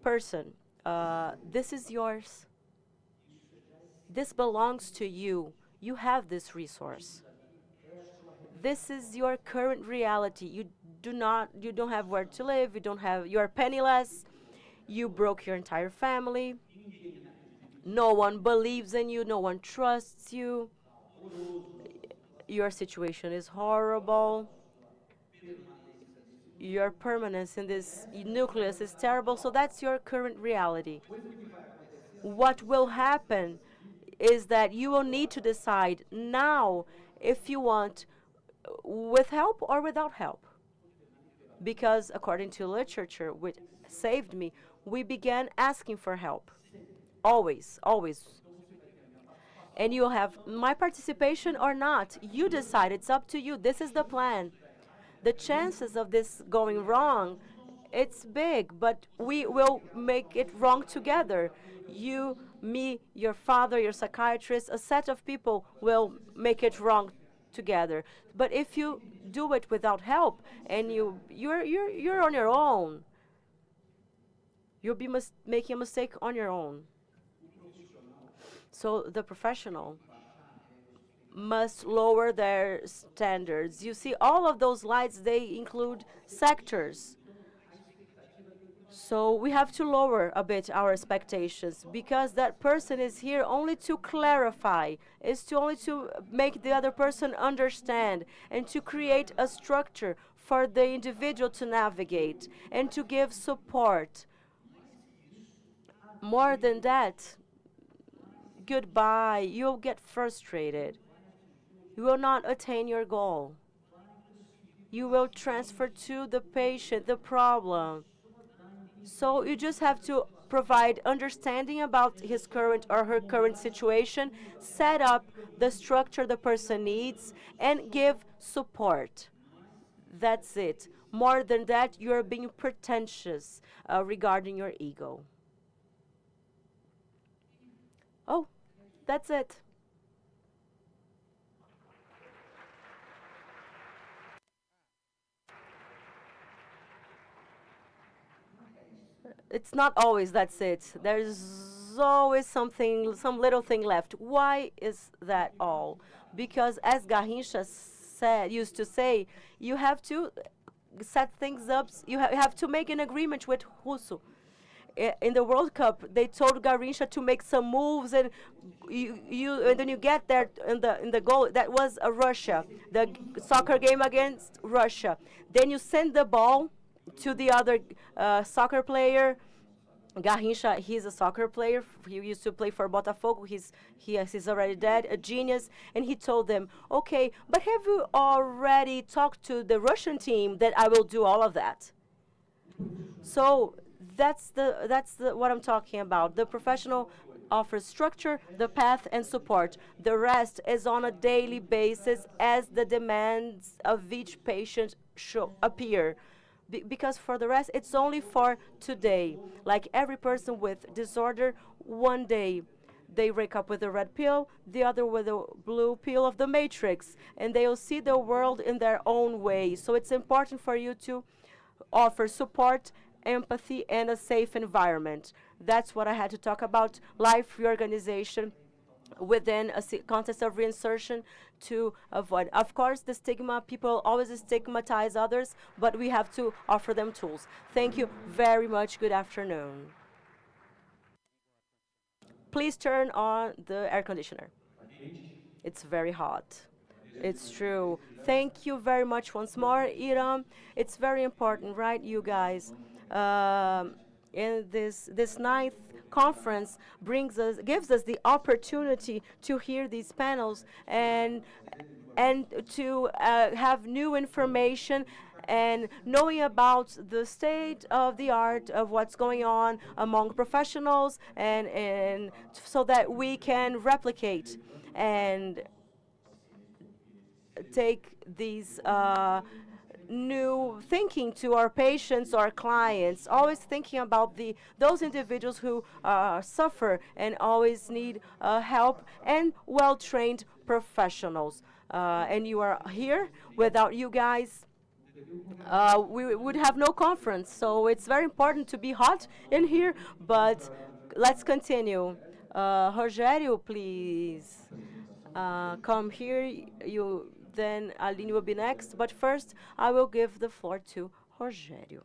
person, this is yours. This belongs to you. You have this resource. This is your current reality. You don't have where to live. You are penniless. You broke your entire family. No one believes in you. No one trusts you. Your situation is horrible. Your permanence in this nucleus is terrible, so that's your current reality. What will happen is that you will need to decide now if you want with help or without help. Because according to literature, which saved me, we began asking for help. Always, always. And you'll have my participation or not. You decide. It's up to you. This is the plan. The chances of this going wrong, it's big, but we will make it wrong together. You, me, your father, your psychiatrist, a set of people will make it wrong together. But if you do it without help and you're on your own, you'll be making a mistake on your own. So the professional must lower their standards. You see, all of those slides, they include sectors. So we have to lower a bit our expectations because that person is here only to clarify, only to make the other person understand and to create a structure for the individual to navigate and to give support. More than that, goodbye, you'll get frustrated. You will not attain your goal. You will transfer to the patient the problem. So you just have to provide understanding about his current or her current situation, set up the structure the person needs, and give support. That's it. More than that, you're being pretentious regarding your ego. Oh, that's it. It's not always that's it. There's always something, some little thing left. Why is that all? Because as Garrincha said, used to say, you have to set things up. You have to make an agreement with Russo. In the World Cup, they told Garrincha to make some moves, and and then you get there in the goal. That was Russia, the soccer game against Russia. Then you send the ball to the other soccer player. Garrincha, he's a soccer player. He used to play for Botafogo. He's already dead, a genius. And he told them, okay, but have you already talked to the Russian team that I will do all of that? So that's the what I'm talking about. The professional offers structure, the path, and support. The rest is on a daily basis as the demands of each patient appear. Because for the rest, it's only for today. Like every person with disorder, one day they wake up with a red pill, the other with a blue pill of the matrix, and they'll see the world in their own way. So it's important for you to offer support, empathy, and a safe environment. That's what I had to talk about. Life reorganization within a context of reinsertion to avoid. Of course, the stigma, people always stigmatize others, but we have to offer them tools. Thank you very much. Good afternoon. Please turn on the air conditioner. It's very hot. It's true. Thank you very much once more, Iram. It's very important, right, you guys? In this ninth conference gives us the opportunity to hear these panels and to have new information and knowing about the state of the art of what's going on among professionals and so that we can replicate and take these new thinking to our patients, our clients, always thinking about those individuals who suffer and always need help and well-trained professionals. And you are here. Without you guys, we would have no conference. So it's very important to be hot in here, but let's continue. Rogério, please come here. Then Aline will be next, but first I will give the floor to Rogério.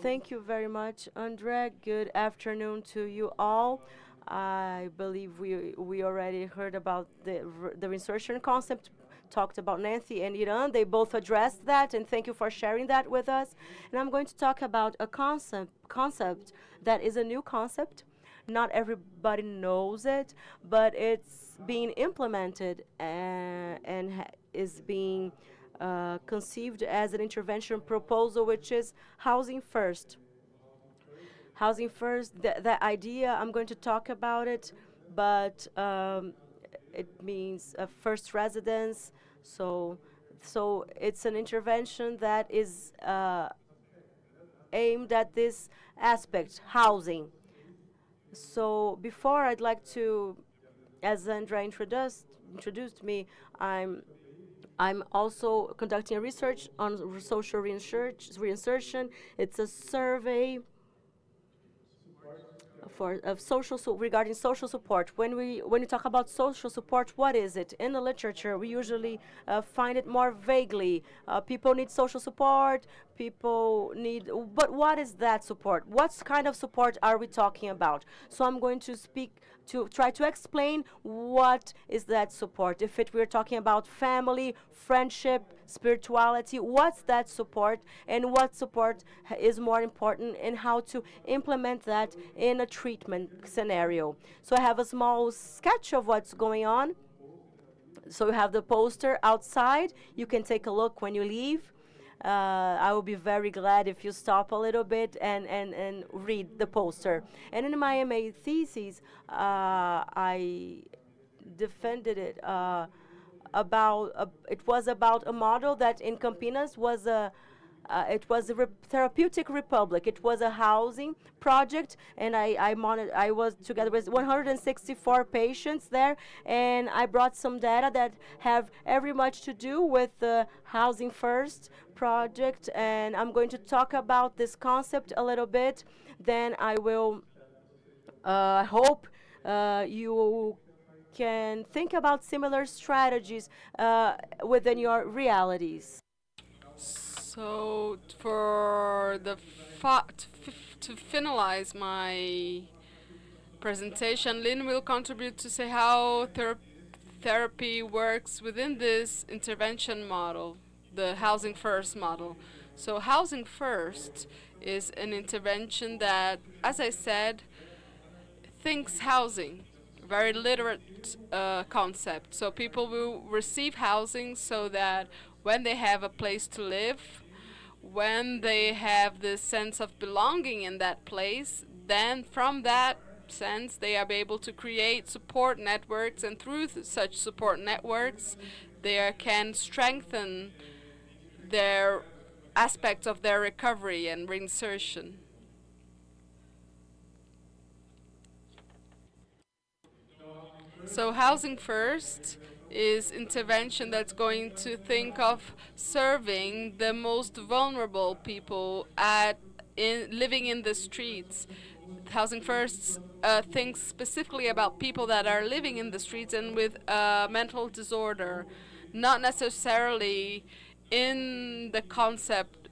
Thank you very much, André. Good afternoon to you all. I believe we already heard about the reinsertion concept, talked about Nancy and Iran. They both addressed that, and thank you for sharing that with us. And I'm going to talk about a concept that is a new concept. Not everybody knows it, but it's being implemented and is being conceived as an intervention proposal, which is housing first. Housing first, that idea, I'm going to talk about it, but it means first residence. So it's an intervention that is aimed at this aspect, housing. So before I'd like to, as Andrea introduced me, I'm also conducting a research on social reinsertion. It's a survey regarding social support. When we talk about social support, what is it? In the literature, we usually find it more vaguely. People need social support. But what is that support? What kind of support are we talking about? So I'm going to try to explain what is that support. If we're talking about family, friendship, spirituality, what's that support, and what support is more important, and how to implement that in a treatment scenario. So I have a small sketch of what's going on. So you have the poster outside. You can take a look when you leave. I will be very glad if you stop a little bit and read the poster. And in my MA thesis, I defended it it was about a model that in Campinas was it was a therapeutic republic. It was a housing project, and I was together with 164 patients there, and I brought some data that have every much to do with the Housing First project, and I'm going to talk about this concept a little bit. Then I will hope you can think about similar strategies within your realities. So for to finalize my presentation, Lynn will contribute to say how therapy works within this intervention model, the Housing First model. So Housing First is an intervention that, as I said, thinks housing, very literate concept. So people will receive housing so that when they have a place to live, when they have this sense of belonging in that place, then from that sense they are able to create support networks, and through such support networks they can strengthen their aspects of their recovery and reinsertion. So Housing First is intervention that's going to think of serving the most vulnerable people living in the streets. Housing First thinks specifically about people that are living in the streets and with mental disorder, not necessarily in the concept,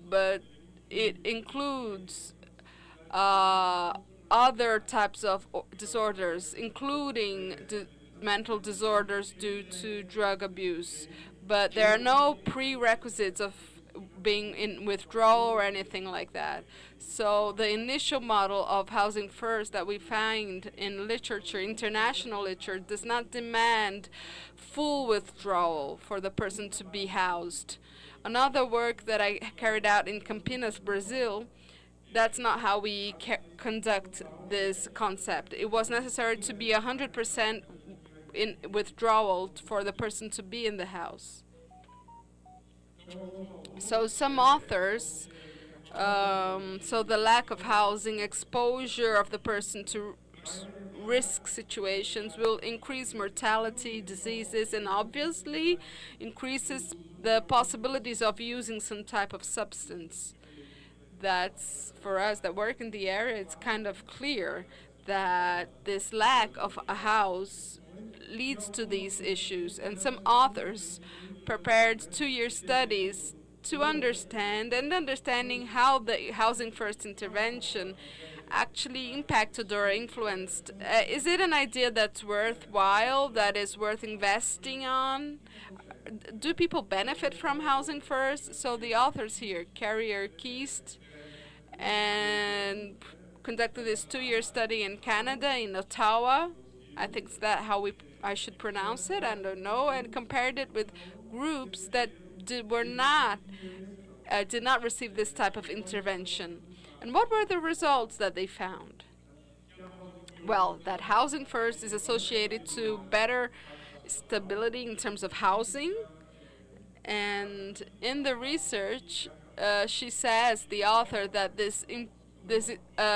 but it includes other types of disorders, including mental disorders due to drug abuse. But there are no prerequisites of being in withdrawal or anything like that. So the initial model of Housing First that we find in literature, international literature, does not demand full withdrawal for the person to be housed. Another work that I carried out in Campinas, Brazil, that's not how we conduct this concept. It was necessary to be 100% in withdrawal for the person to be in the house. So some authors, so the lack of housing, exposure of the person to risk situations will increase mortality, diseases, and obviously increases the possibilities of using some type of substance. That's, for us that work in the area, it's kind of clear that this lack of a house leads to these issues. And some authors prepared 2-year studies to understanding how the Housing First intervention actually impacted or influenced. Is it an idea that's worthwhile, that is worth investing on? Do people benefit from Housing First? So the authors here, Carrier Keast, and conducted this 2-year study in Canada, in Ottawa. I think it's that how I should pronounce it, I don't know, and compared it with groups that did not receive this type of intervention. And what were the results that they found? Well, that Housing First is associated to better stability in terms of housing. And in the research, she says, the author, that this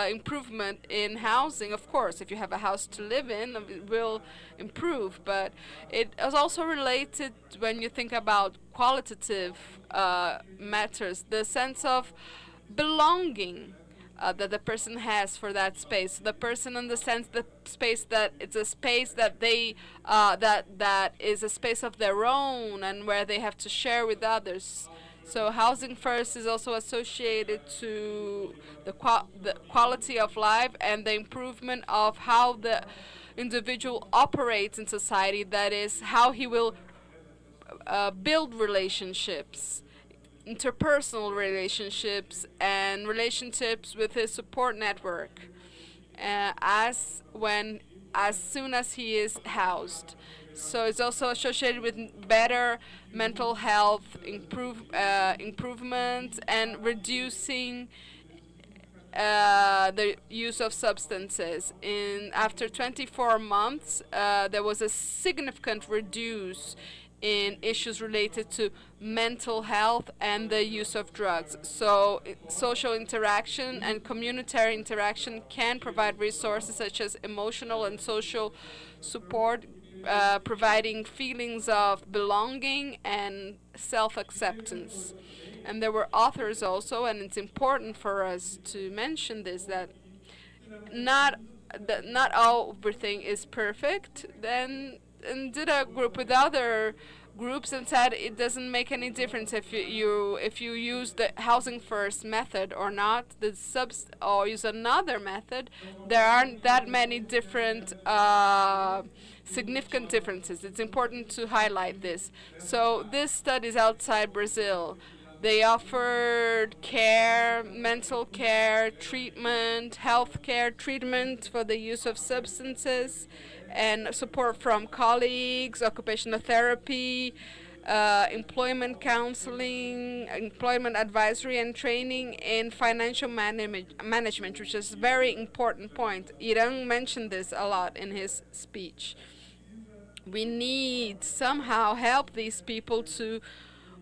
improvement in housing, of course, if you have a house to live in, it will improve, but it is also related when you think about qualitative matters, the sense of belonging that the person has for that space. The person understands the space that it's a space that they that is a space of their own and where they have to share with others. So Housing First is also associated to the quality of life and the improvement of how the individual operates in society. That is, how he will build relationships, interpersonal relationships, and relationships with his support network as soon as he is housed. So it's also associated with better mental health, improvement, and reducing the use of substances. After 24 months, there was a significant reduce in issues related to mental health and the use of drugs. So social interaction and communitary interaction can provide resources such as emotional and social support, providing feelings of belonging and self-acceptance. And there were authors also, and it's important for us to mention this, that not everything is perfect. Then and did a group with other groups and said it doesn't make any difference if you use the housing first method or not, or use another method. There aren't that many different significant differences. It's important to highlight this. So this study is outside Brazil. They offered care, mental care, treatment, health care, treatment for the use of substances, and support from colleagues, occupational therapy, employment counseling, employment advisory and training in financial management, which is a very important point. Irang mentioned this a lot in his speech. We need somehow help these people to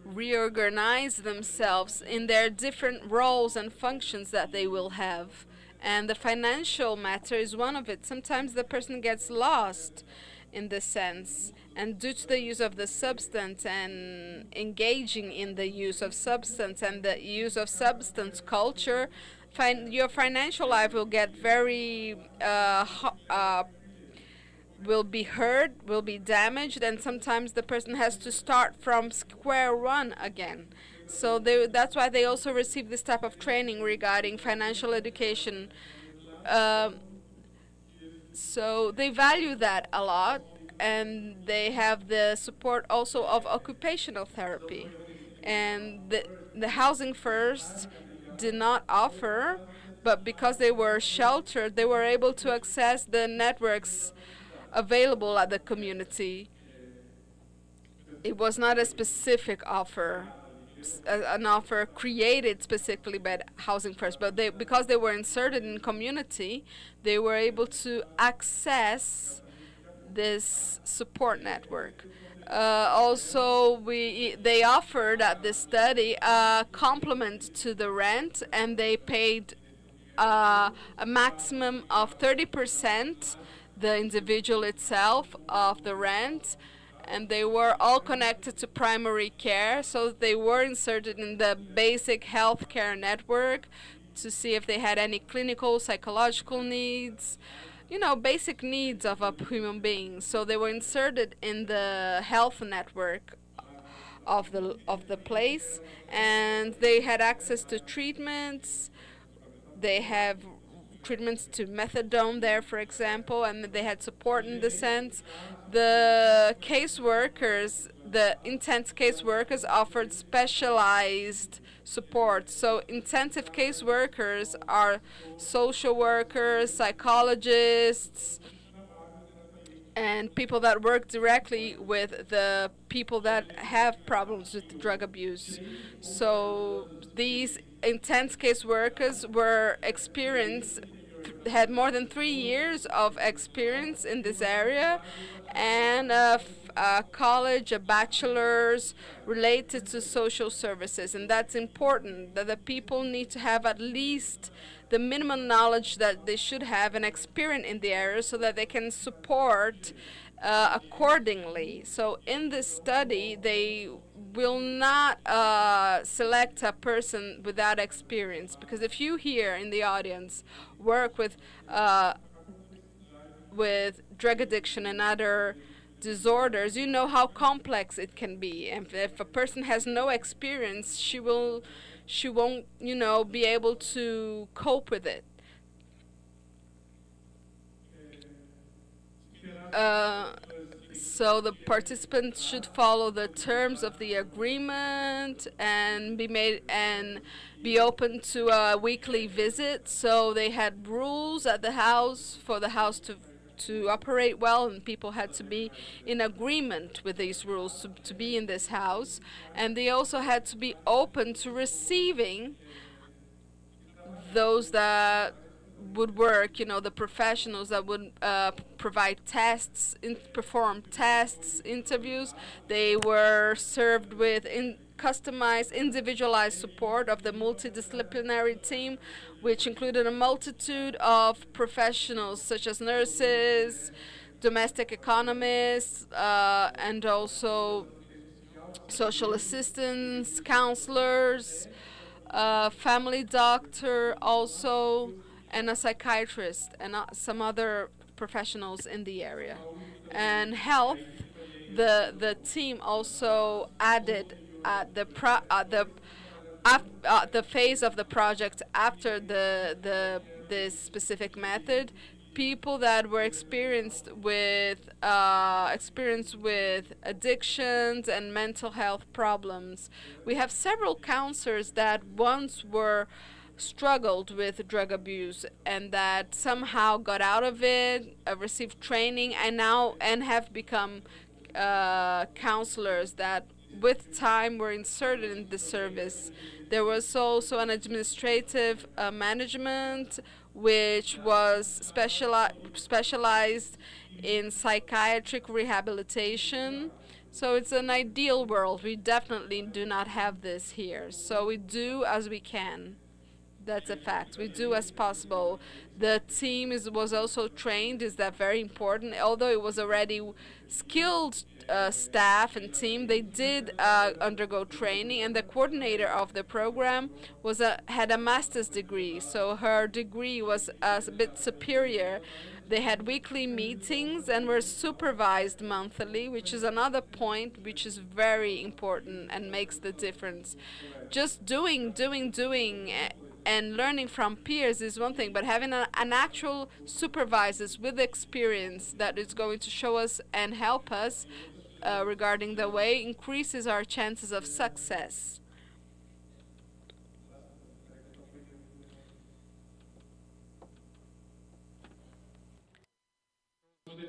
reorganize themselves in their different roles and functions that they will have. And the financial matter is one of it. Sometimes the person gets lost in this sense, and due to the use of the substance and engaging in the use of substance and the use of substance culture, your financial life will get very will be hurt, will be damaged, and sometimes the person has to start from square one again. So that's why they also receive this type of training regarding financial education. So they value that a lot, and they have the support also of occupational therapy. And the Housing First did not offer, but because they were sheltered, they were able to access the networks available at the community. It was not a specific offer, an offer created specifically by Housing First, but because they were inserted in community, they were able to access this support network. Also, they offered at this study a complement to the rent, and they paid a maximum of 30%, the individual itself, of the rent, and they were all connected to primary care, so they were inserted in the basic health care network to see if they had any clinical, psychological needs, basic needs of a human being. So they were inserted in the health network of the place, and they had access to treatments. They have treatments to methadone there, for example, and they had support in the sense. The caseworkers, the intense caseworkers, offered specialized support. So intensive caseworkers are social workers, psychologists, and people that work directly with the people that have problems with drug abuse. So these intense caseworkers had more than 3 years of experience in this area, and a college, a bachelor's related to social services. And that's important, that the people need to have at least the minimum knowledge that they should have and experience in the area so that they can support accordingly. So in this study, they will not select a person without experience, because if you here in the audience work with drug addiction and other disorders, you know how complex it can be. And if a person has no experience, she won't, be able to cope with it. So the participants should follow the terms of the agreement and be open to a weekly visit. So they had rules at the house for the house to operate well, and people had to be in agreement with these rules to be in this house, and they also had to be open to receiving those that would work, you know, the professionals that would provide tests, perform tests, interviews. They were served with customized, individualized support of the multidisciplinary team, which included a multitude of professionals such as nurses, domestic economists, and also social assistants, counselors, family doctor also, and a psychiatrist, and some other professionals in the area. And health, the team also added at the phase of the project after this specific method, people that were experienced with addictions and mental health problems. We have several counselors that once were struggled with drug abuse and that somehow got out of it, received training, and have become counselors that with time were inserted in the service. There was also an administrative management which was specialized in psychiatric rehabilitation. So it's an ideal world. We definitely do not have this here. So we do as we can. That's a fact. We do as possible. The team was also trained. Is that very important? Although it was already skilled staff and team, they did undergo training. And the coordinator of the program had a master's degree, so her degree was a bit superior. They had weekly meetings and were supervised monthly, which is another point which is very important and makes the difference. Just doing, and learning from peers is one thing, but having an actual supervisors with experience that is going to show us and help us regarding the way increases our chances of success.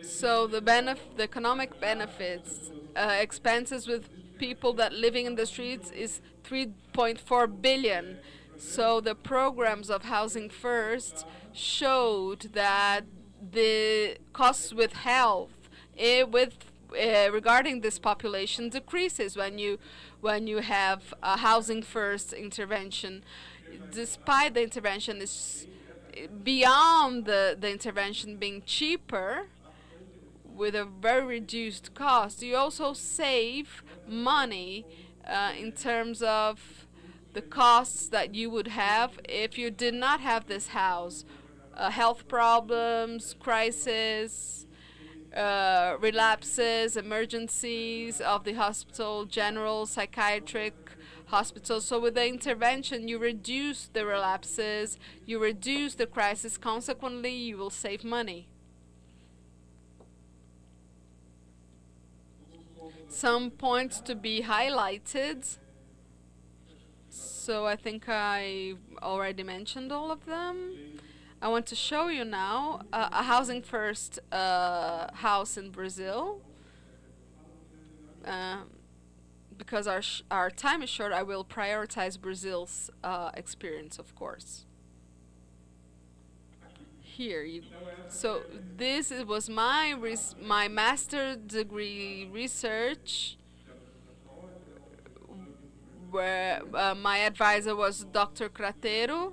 So the economic benefits, expenses with people that living in the streets is 3.4 billion. So the programs of Housing First showed that the costs with health, regarding this population, decreases when you have a Housing First intervention. Despite the intervention is beyond the intervention being cheaper, with a very reduced cost, you also save money in terms of the costs that you would have if you did not have this house. Health problems, crisis, relapses, emergencies of the hospital, general, psychiatric hospital. So with the intervention, you reduce the relapses, you reduce the crisis, consequently you will save money. Some points to be highlighted. So I think I already mentioned all of them. I want to show you now a Housing First house in Brazil. Because our time is short, I will prioritize Brazil's experience, of course. Here, so this was my master degree research, where my advisor was Dr. Crateiro,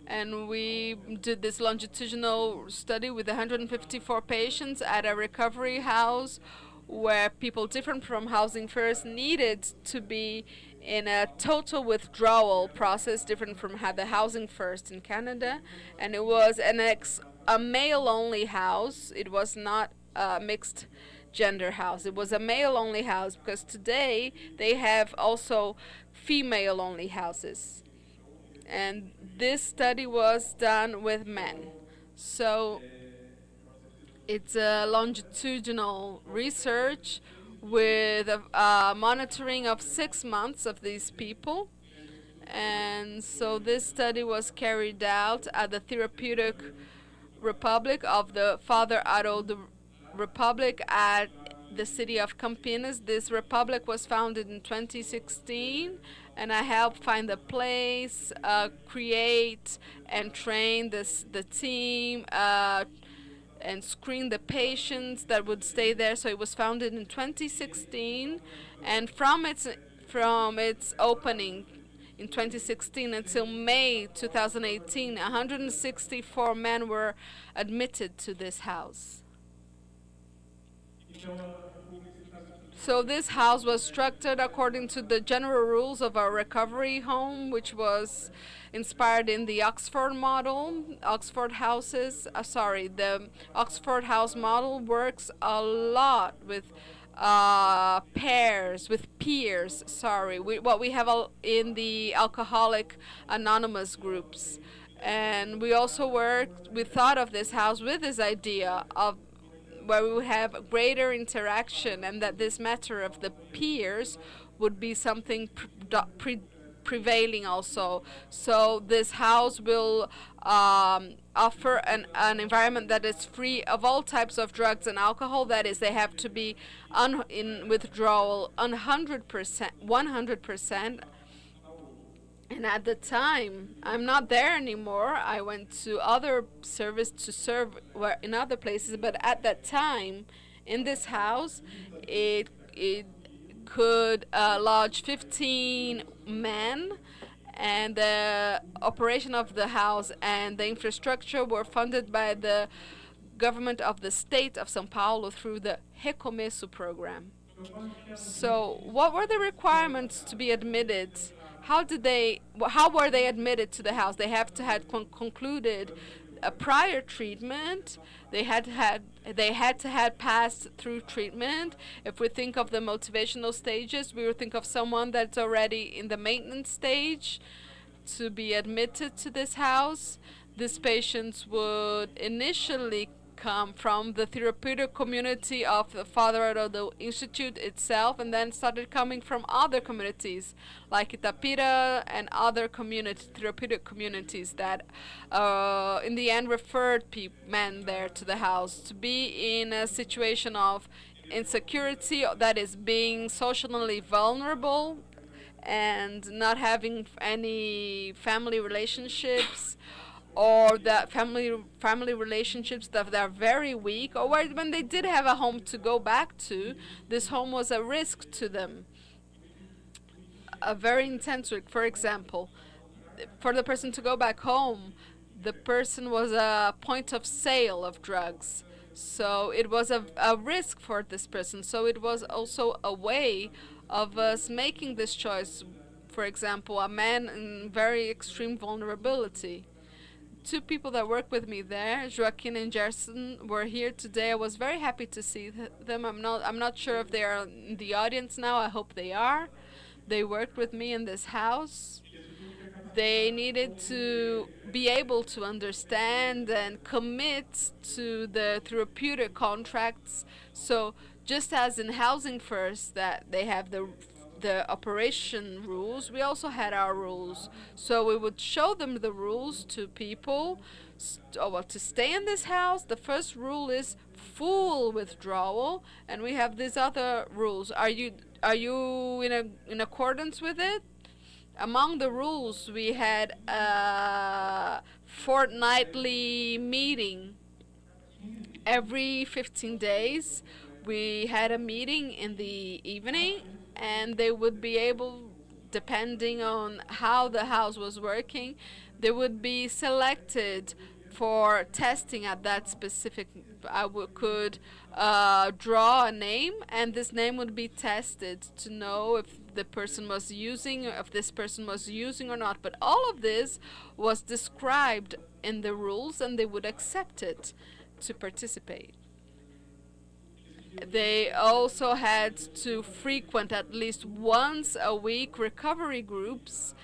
and we did this longitudinal study with 154 patients at a recovery house where people different from Housing First needed to be in a total withdrawal process, different from the Housing First in Canada. And it was a male-only house. It was not a mixed gender house. It was a male-only house, because today they have also female-only houses. And this study was done with men. So it's a longitudinal research with a monitoring of 6 months of these people. And so this study was carried out at the therapeutic Republic of the Father Haroldo Republic at the city of Campinas. This republic was founded in 2016, and I helped find the place, create and train the team, and screen the patients that would stay there. So it was founded in 2016, and from its opening in 2016 until May 2018, 164 men were admitted to this house. So this house was structured according to the general rules of a recovery home, which was inspired in the Oxford model. The Oxford House model works a lot with peers, what we have in the Alcoholic Anonymous groups. And we thought of this house with this idea of where we would have greater interaction, and that this matter of the peers would be something prevailing also. So this house will offer an environment that is free of all types of drugs and alcohol. That is, they have to be in withdrawal 100%. And at the time, I'm not there anymore. I went to other service to serve in other places. But at that time, in this house, it could lodge 15 men, and the operation of the house and the infrastructure were funded by the government of the state of São Paulo through the Recomeço program. So what were the requirements to be admitted? How were they admitted to the house? They have to have concluded a prior treatment. They had to have passed through treatment. If we think of the motivational stages, we would think of someone that's already in the maintenance stage to be admitted to this house. These patients would initially come from the therapeutic community of the Father Haroldo Institute itself, and then started coming from other communities like Itapira and other therapeutic communities that in the end referred men there to the house to be in a situation of insecurity, that is, being socially vulnerable and not having any family relationships, or that family relationships that are very weak, or when they did have a home to go back to, this home was a risk to them. A very intense risk. For example, for the person to go back home, the person was a point of sale of drugs. So it was a risk for this person. So it was also a way of us making this choice. For example, a man in very extreme vulnerability. Two people that work with me there, Joaquin and Gerson, were here today. I was very happy to see them. I'm not sure if they are in the audience now. I hope they are. They worked with me in this house. They needed to be able to understand and commit to the therapeutic contracts. So just as in Housing First, that they have the operation rules, we also had our rules. So we would show them the rules to people. To stay in this house, the first rule is full withdrawal, and we have these other rules. Are you in accordance with it? Among the rules, we had a fortnightly meeting. Every 15 days, we had a meeting in the evening, and they would be able, depending on how the house was working, they would be selected for testing at that specific. I could draw a name, and this name would be tested to know if this person was using or not. But all of this was described in the rules, and they would accept it to participate. They also had to frequent at least once a week recovery groups,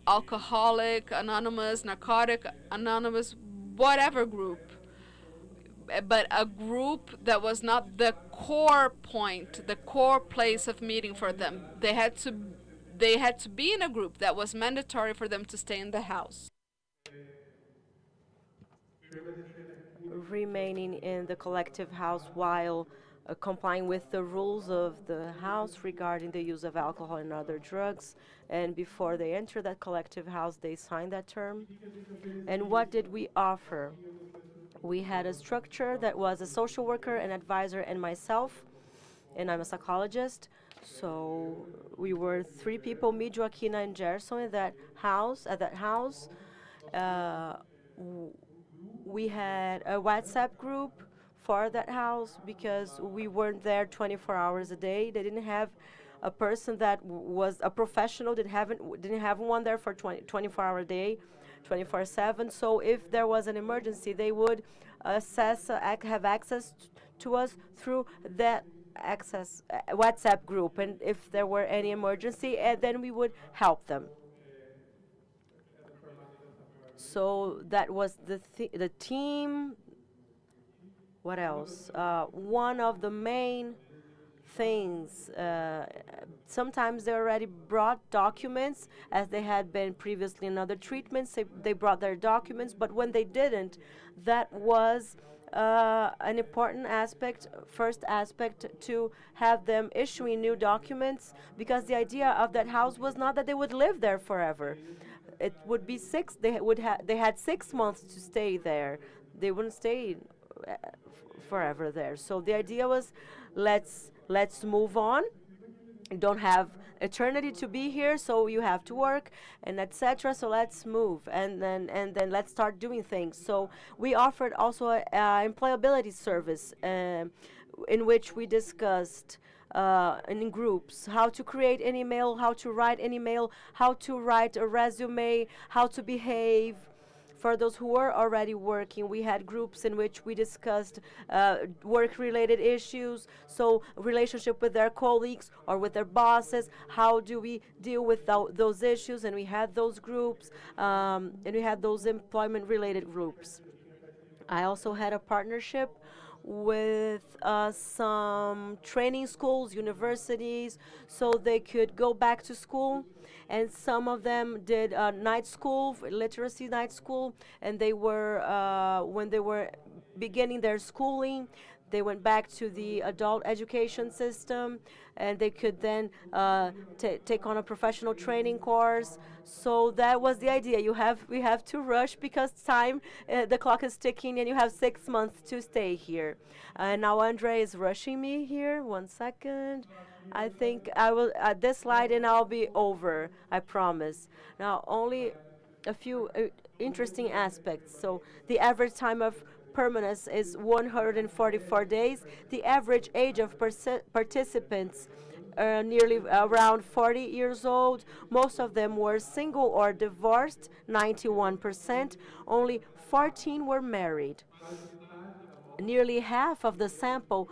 Alcoholic Anonymous, Narcotic Anonymous, whatever group, but a group that was not the core point, the core place of meeting for them. They had to be in a group that was mandatory for them to stay in the house. remaining in the collective house while complying with the rules of the house regarding the use of alcohol and other drugs. And before they enter that collective house, they sign that term. And what did we offer? We had a structure that was a social worker, an advisor, and myself, and I'm a psychologist. So we were 3 people, me, Joaquina, and Gerson, in that house. At that house, we had a WhatsApp group for that house because we weren't there 24 hours a day. They didn't have a person that was a professional. Didn't have one there for 24-hour a day, 24/7. So if there was an emergency, they would have access to us through that WhatsApp group, and if there were any emergency, then we would help them. So that was the team. What else? One of the main things, sometimes they already brought documents as they had been previously in other treatments. They brought their documents, but when they didn't, that was an important first aspect, to have them issuing new documents, because the idea of that house was not that they would live there forever. It would be they had 6 months to stay there. They wouldn't stay forever there. So the idea was, let's move on. You don't have eternity to be here, so you have to work and etc. So let's move, and then let's start doing things. So we offered also a employability service in which we discussed in groups how to create an email, how to write an email, how to write a resume, how to behave. For those who were already working, we had groups in which we discussed work-related issues, so relationship with their colleagues or with their bosses, how do we deal with those issues, and we had those groups, and we had those employment-related groups. I also had a partnership with some training schools, universities, so they could go back to school. And some of them did night school, literacy night school, and they were, when they were beginning their schooling, they went back to the adult education system, and they could then take on a professional training course. So that was the idea. We have to rush because time, the clock is ticking, and you have 6 months to stay here. Now Andre is rushing me here. 1 second. I think I will this slide, and I'll be over. I promise. Now only a few interesting aspects. So the average time of permanence is 144 days. The average age of participants nearly around 40 years old. Most of them were single or divorced, 91%. Only 14 were married. Nearly half of the sample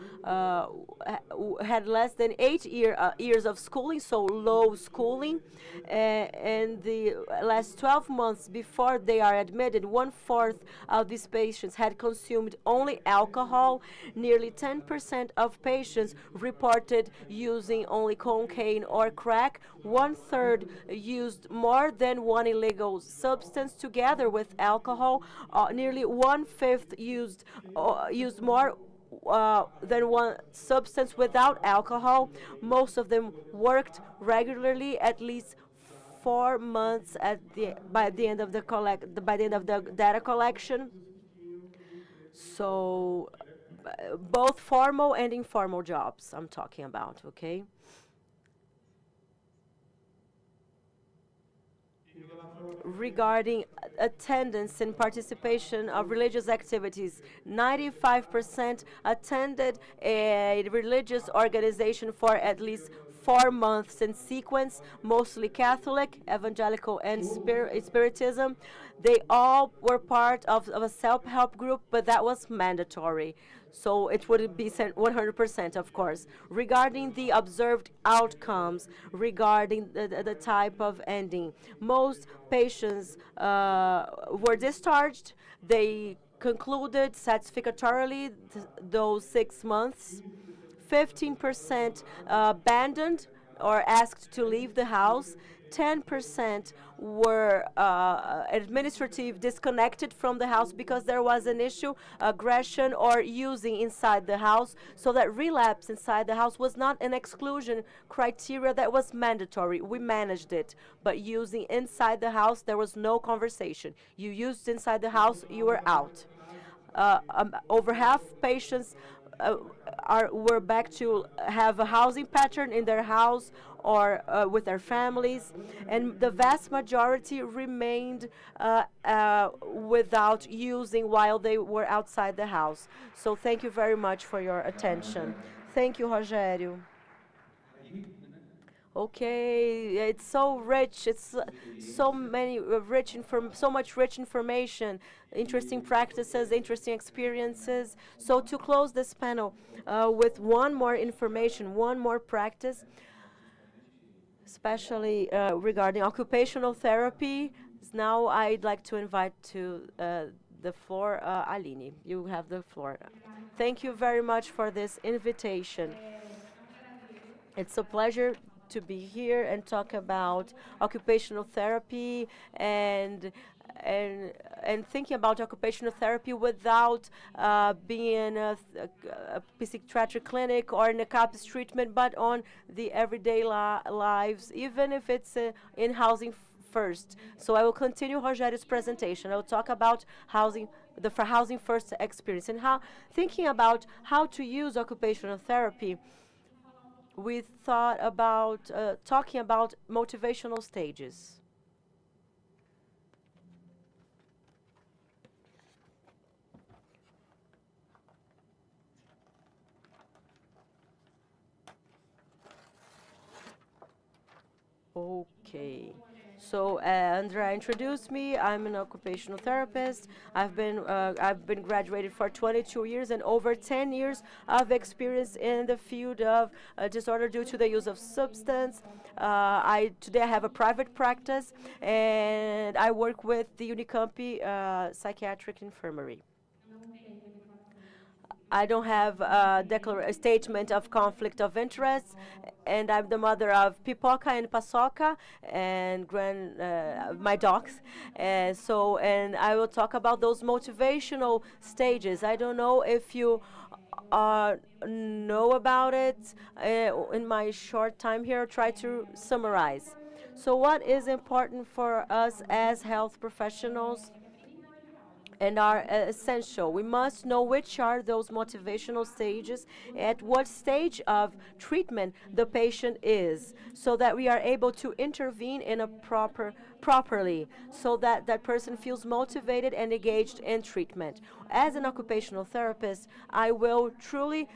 had less than 8 years of schooling, so low schooling. And the last 12 months before they are admitted, 1/4 of these patients had consumed only alcohol. Nearly 10% of patients reported using only cocaine or crack. 1/3 used more than one illegal substance together with alcohol. Nearly 1/5 used more than one substance without alcohol. Most of them worked regularly, at least 4 months by the end of the data collection. So both formal and informal jobs I'm talking about, okay? Regarding attendance and participation of religious activities, 95% attended a religious organization for at least 4 months in sequence, mostly Catholic, evangelical, and Spiritism. They all were part of a self-help group, but that was mandatory. So it would be 100%, of course. Regarding the observed outcomes, regarding the type of ending, most patients were discharged. They concluded satisfactorily those 6 months. 15% abandoned or asked to leave the house. 10% were administrative disconnected from the house because there was an issue, aggression or using inside the house, so that relapse inside the house was not an exclusion criteria that was mandatory. We managed it, but using inside the house, there was no conversation. You used inside the house, you were out. Over half patients were back to have a housing pattern in their house or with their families, and the vast majority remained without using while they were outside the house. So thank you very much for your attention. Thank you, Rogério. Okay, it's so rich. It's so many so much rich information, interesting practices, interesting experiences. So to close this panel with one more information, one more practice, especially regarding occupational therapy. Now I'd like to invite to the floor Aline. You have the floor. Thank you very much for this invitation. It's a pleasure to be here and talk about occupational therapy and thinking about occupational therapy without being a psychiatric clinic or in a CAPS treatment, but on the everyday lives, even if it's in housing first. So I will continue Rogério's presentation. I will talk about housing, the housing first experience, and how thinking about how to use occupational therapy. We thought about talking about motivational stages. Okay. So Andrea introduced me. I'm an occupational therapist. I've been graduated for 22 years and over 10 years of experience in the field of disorder due to the use of substance. Today I have a private practice and I work with the Unicamp Psychiatric Infirmary. I don't have a statement of conflict of interest, and I'm the mother of Pipoca and Paçoca and my dogs. And I will talk about those motivational stages. I don't know if you know about it. In my short time here, I'll try to summarize. So what is important for us as health professionals and are essential? We must know which are those motivational stages, at what stage of treatment the patient is, so that we are able to intervene in a properly, so that that person feels motivated and engaged in treatment. As an occupational therapist, I will truly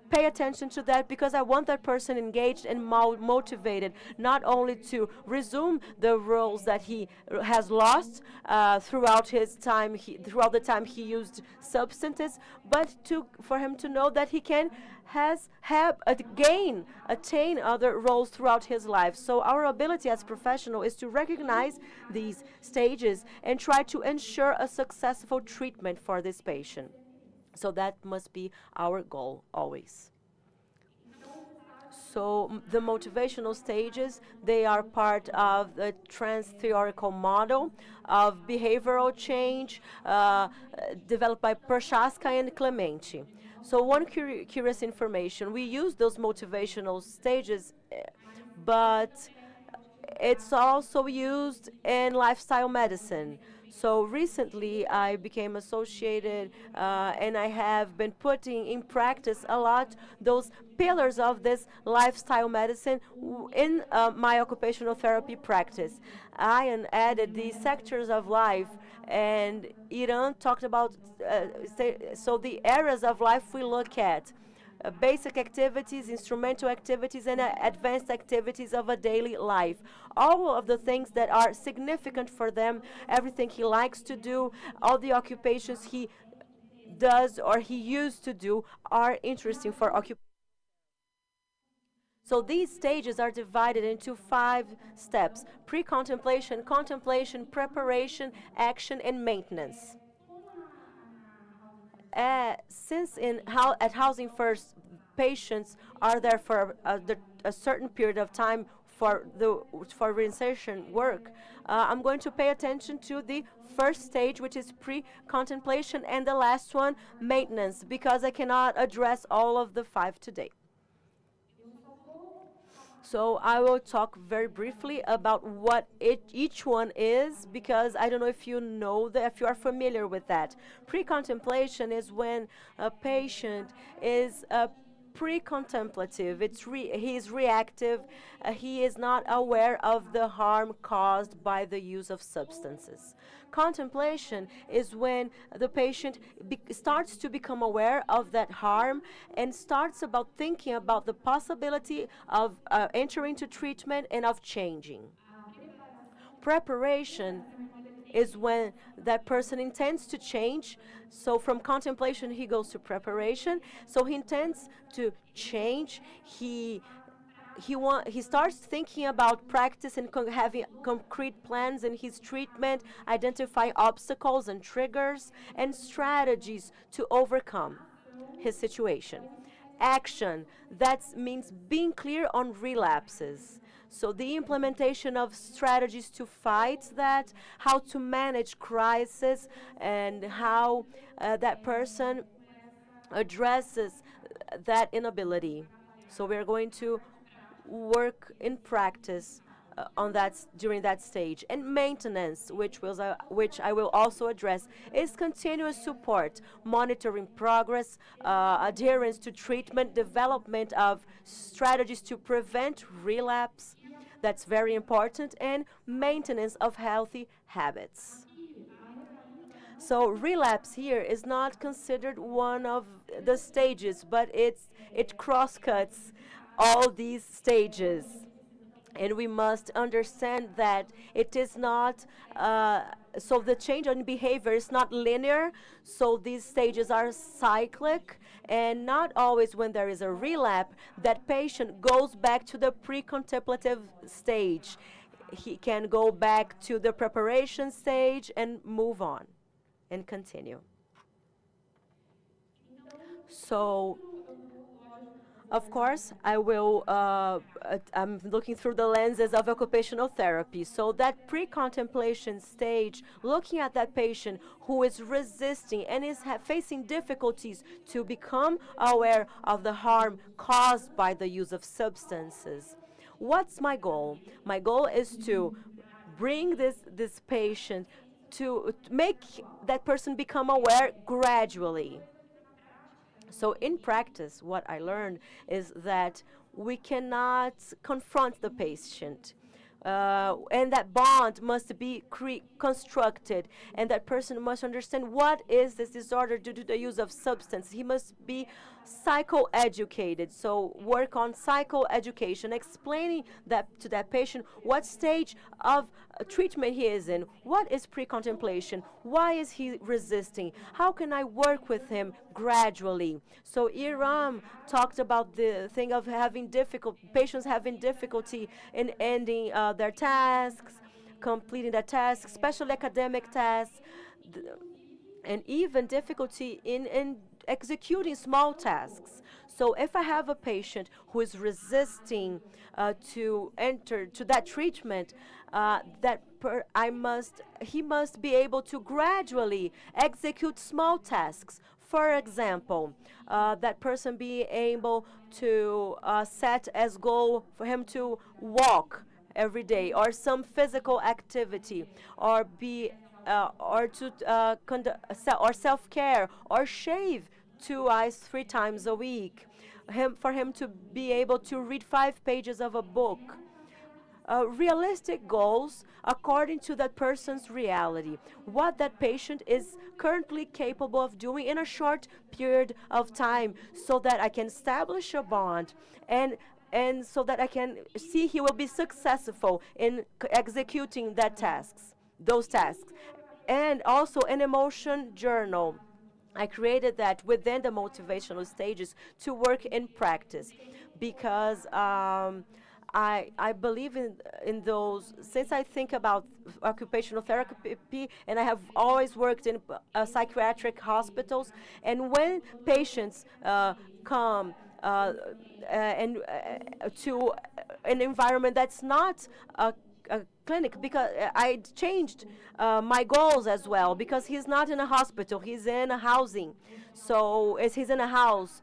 pay attention to that because I want that person engaged and motivated, not only to resume the roles that he has lost throughout the time he used substances, but for him to know that he can attain other roles throughout his life. So our ability as professional is to recognize these stages and try to ensure a successful treatment for this patient. So that must be our goal always. So the motivational stages, they are part of the trans-theoretical model of behavioral change developed by Prochaska and Clementi. So one curious information, we use those motivational stages, but it's also used in lifestyle medicine. So recently I became associated and I have been putting in practice a lot those pillars of this lifestyle medicine in my occupational therapy practice. I added these sectors of life, and Iran talked about so the areas of life we look at. Basic activities, instrumental activities, and advanced activities of a daily life. All of the things that are significant for them, everything he likes to do, all the occupations he does or he used to do are interesting for occupation. So these stages are divided into 5 steps: pre-contemplation, contemplation, preparation, action, and maintenance. Since at Housing First, patients are there for a certain period of time for reinsertion work, I'm going to pay attention to the first stage, which is pre-contemplation, and the last one, maintenance, because I cannot address all of the 5 today. So I will talk very briefly about what each one is, because I don't know if you know that, if you are familiar with that. Pre-contemplation is when a patient is pre-contemplative. He is reactive. He is not aware of the harm caused by the use of substances. Contemplation is when the patient starts to become aware of that harm and starts about thinking about the possibility of entering into treatment and of changing. Preparation is when that person intends to change. So from contemplation, he goes to preparation. So he intends to change. He starts thinking about practice and having concrete plans in his treatment, identify obstacles and triggers and strategies to overcome his situation. Action, that means being clear on relapses. So the implementation of strategies to fight that, how to manage crisis, and how that person addresses that inability. So we're going to work in practice on that during that stage. And maintenance, which I will also address, is continuous support, monitoring progress, adherence to treatment, development of strategies to prevent relapse. That's very important, and maintenance of healthy habits. So relapse here is not considered one of the stages, but it cross-cuts all these stages. And we must understand that it is not, so the change in behavior is not linear, so these stages are cyclic, and not always when there is a relapse, that patient goes back to the pre-contemplative stage. He can go back to the preparation stage and move on and continue. So, of course, I'm looking through the lenses of occupational therapy. So that pre-contemplation stage, looking at that patient who is resisting and is facing difficulties to become aware of the harm caused by the use of substances. What's my goal? My goal is to bring this patient to make that person become aware gradually. So in practice, what I learned is that we cannot confront the patient. And that bond must be constructed, and that person must understand what is this disorder due to the use of substance. He must be psychoeducated, so work on psychoeducation, explaining that to that patient what stage of treatment he is in, what is pre-contemplation, why is he resisting, how can I work with him gradually. So Iram talked about the thing of patients having difficulty in ending their tasks, completing their tasks, especially academic tasks, and even difficulty in executing small tasks. So if I have a patient who is resisting to enter to that treatment, he must be able to gradually execute small tasks. For example, that person be able to set as goal for him to walk every day, or some physical activity, or or self-care, or shave 2 eyes 3 times a week, for him to be able to read 5 pages of a book. Realistic goals according to that person's reality, what that patient is currently capable of doing in a short period of time, so that I can establish a bond, and so that I can see he will be successful in executing those tasks. And also an emotion journal. I created that within the motivational stages to work in practice, because I believe in those, since I think about occupational therapy, and I have always worked in psychiatric hospitals, and when patients come and to an environment that's not a clinic, because I changed my goals as well, because he's not in a hospital, he's in a housing. So he's in a house.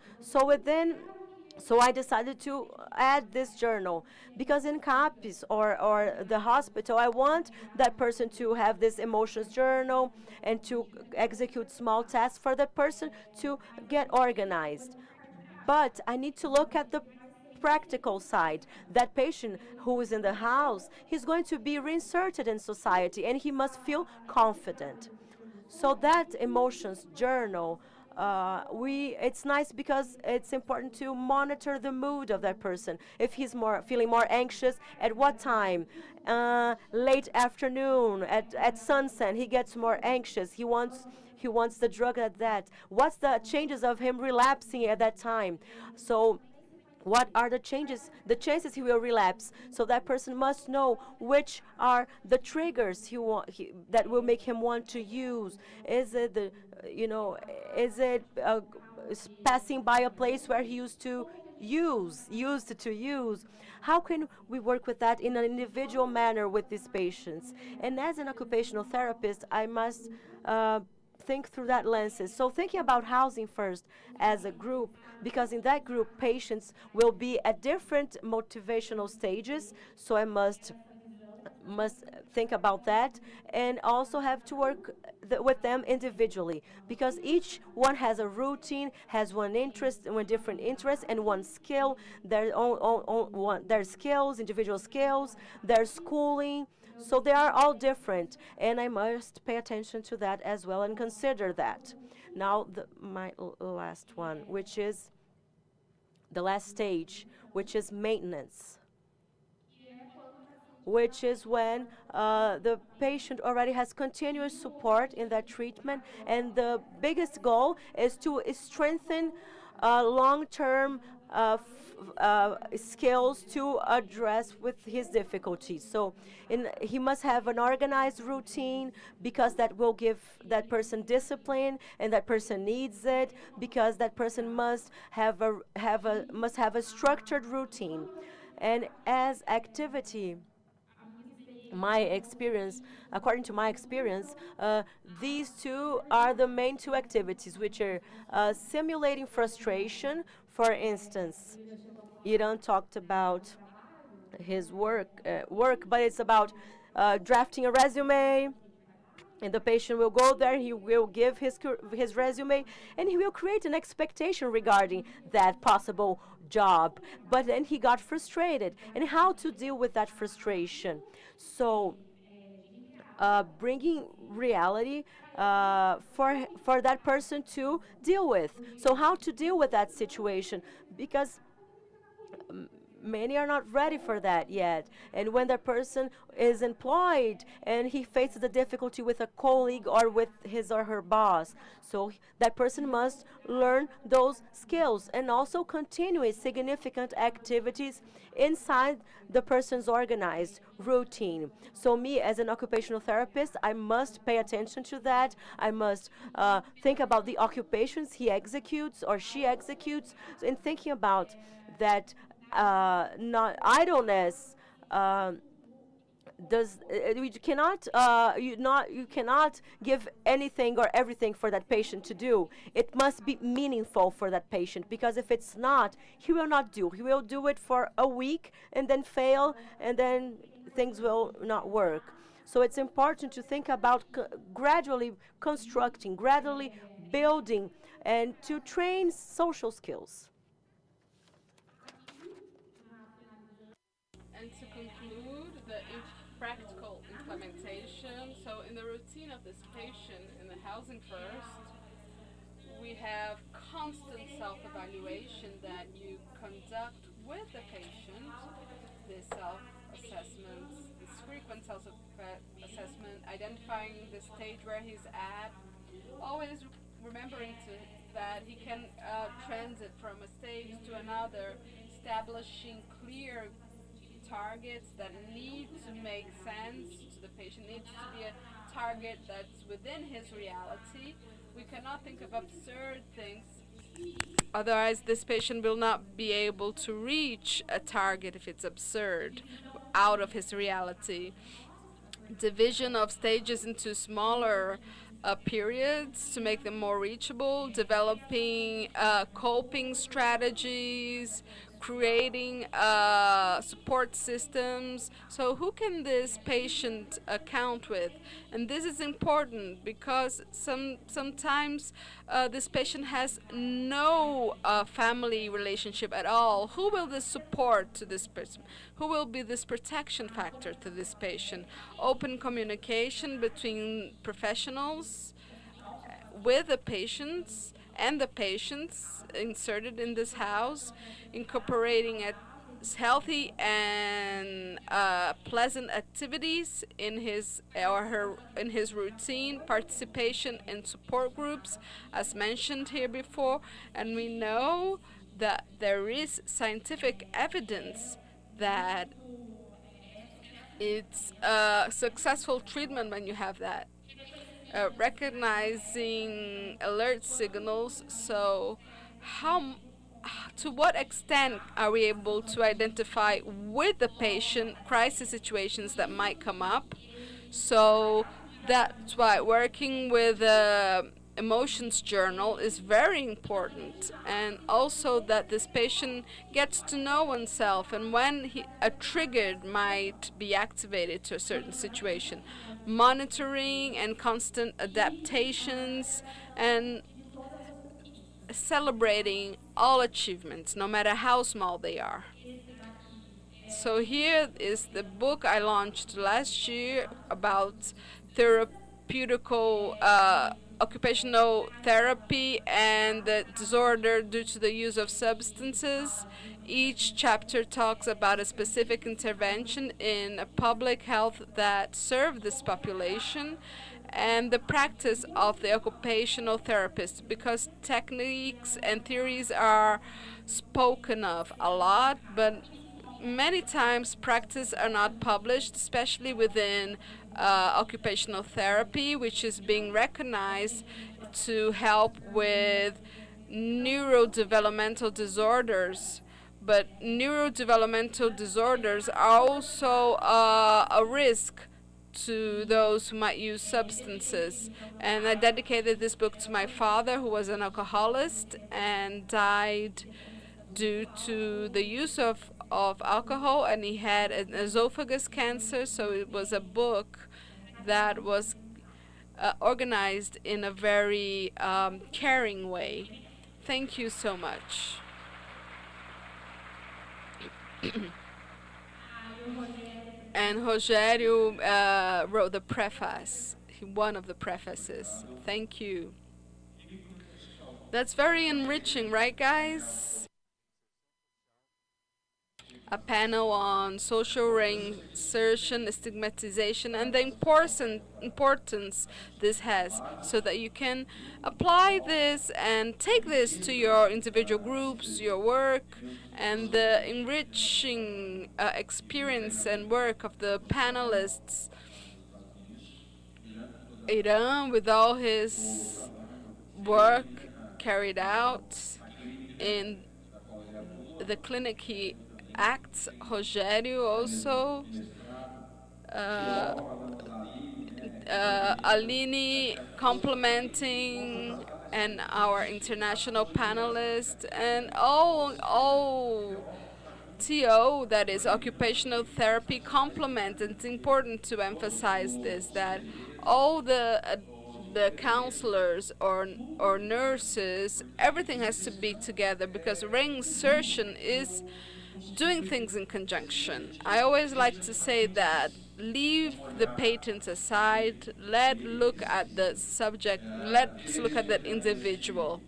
So I decided to add this journal, because in CAPES or the hospital, I want that person to have this emotions journal and to execute small tasks for that person to get organized. But I need to look at the practical side. That patient who is in the house, he's going to be reinserted in society and he must feel confident. So that emotions journal, it's nice because it's important to monitor the mood of that person. If he's feeling more anxious, at what time? Late afternoon, at sunset, he gets more anxious. He wants the drug at that. What's the chances of him relapsing at that time? So what are the chances he will relapse? So that person must know which are the triggers that will make him want to use. Is it passing by a place where he used to use? How can we work with that in an individual manner with these patients? And as an occupational therapist, I must think through that lenses. So thinking about housing first as a group, because in that group, patients will be at different motivational stages. So I must think about that, and also have to work with them individually, because each one has a routine, has one interest, one different interest, and one skill, their skills, individual skills, their schooling. So they are all different, and I must pay attention to that as well and consider that. Now, my last one, which is the last stage, which is maintenance, which is when the patient already has continuous support in that treatment, and the biggest goal is to strengthen long-term skills to address with his difficulties. So he must have an organized routine, because that will give that person discipline, and that person needs it, because that person must have a structured routine. And as activity, according to my experience, these two are the main two activities, which are simulating frustration. For instance, Iran talked about his work, but it's about drafting a resume, and the patient will go there, he will give his resume, and he will create an expectation regarding that possible job. But then he got frustrated, and how to deal with that frustration. So bringing reality for that person to deal with. So how to deal with that situation, because many are not ready for that yet. And when that person is employed and he faces a difficulty with a colleague or with his or her boss, so that person must learn those skills and also continue significant activities inside the person's organized routine. So me, as an occupational therapist, I must pay attention to that. I must think about the occupations he executes or she executes, in thinking about that not idleness. You cannot give anything or everything for that patient to do. It must be meaningful for that patient, because if it's not, he will not do. He will do it for a week and then fail, and then things will not work. So it's important to think about gradually constructing, gradually building, and to train social skills. And to conclude, the practical implementation. So in the routine of this patient in the housing first, we have constant self-evaluation that you conduct with the patient, the self-assessments, this frequent self-assessment, identifying the stage where he's at, always remembering that he can transit from a stage to another, establishing clear targets that need to make sense to the patient, needs to be a target that's within his reality. We cannot think of absurd things Otherwise, this patient will not be able to reach a target if it's absurd, out of his reality. Division of stages into smaller periods to make them more reachable, developing coping strategies, creating support systems. So who can this patient count with? And this is important because sometimes this patient has no family relationship at all. Who will this support to this person? Who will be this protection factor to this patient? Open communication between professionals with the patients and the patients inserted in this house, incorporating healthy and pleasant activities in his or her in his routine, participation in support groups, as mentioned here before. And we know that there is scientific evidence that it's a successful treatment when you have that. Recognizing alert signals. So to what extent are we able to identify with the patient crisis situations that might come up? So that's why working with emotions journal is very important, and also that this patient gets to know oneself and when a trigger might be activated to a certain situation. Monitoring and constant adaptations, and celebrating all achievements, no matter how small they are. So here is the book I launched last year about therapeutical occupational therapy and the disorder due to the use of substances. Each chapter talks about a specific intervention in public health that serve this population and the practice of the occupational therapist, because techniques and theories are spoken of a lot, but many times practice are not published, especially within occupational therapy, which is being recognized to help with neurodevelopmental disorders. But neurodevelopmental disorders are also a risk to those who might use substances. And I dedicated this book to my father, who was an alcoholic and died due to the use of alcohol, and he had an esophagus cancer. So it was a book that was organized in a very caring way. Thank you so much. And Rogério wrote the preface, one of the prefaces. Thank you. That's very enriching, right, guys? A panel on social reinsertion, stigmatization, and the importance this has, so that you can apply this and take this to your individual groups, your work, and the enriching experience and work of the panelists. Iran, with all his work carried out in the clinic he acts, Rogério also, Aline complementing, and our international panelists, and all TO, that is occupational therapy, complement. It's important to emphasize this, that all the counselors or nurses, everything has to be together, because reinsertion is doing things in conjunction. I always like to say that leave the patents aside, let's look at the subject, let's look at that individual.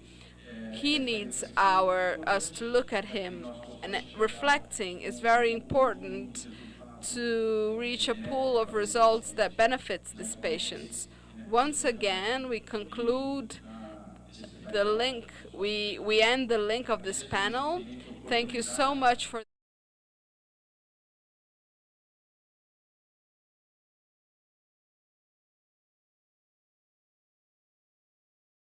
He needs us to look at him, and reflecting is very important to reach a pool of results that benefits these patients. Once again, we conclude the link, we end the link of this panel. Thank you so much for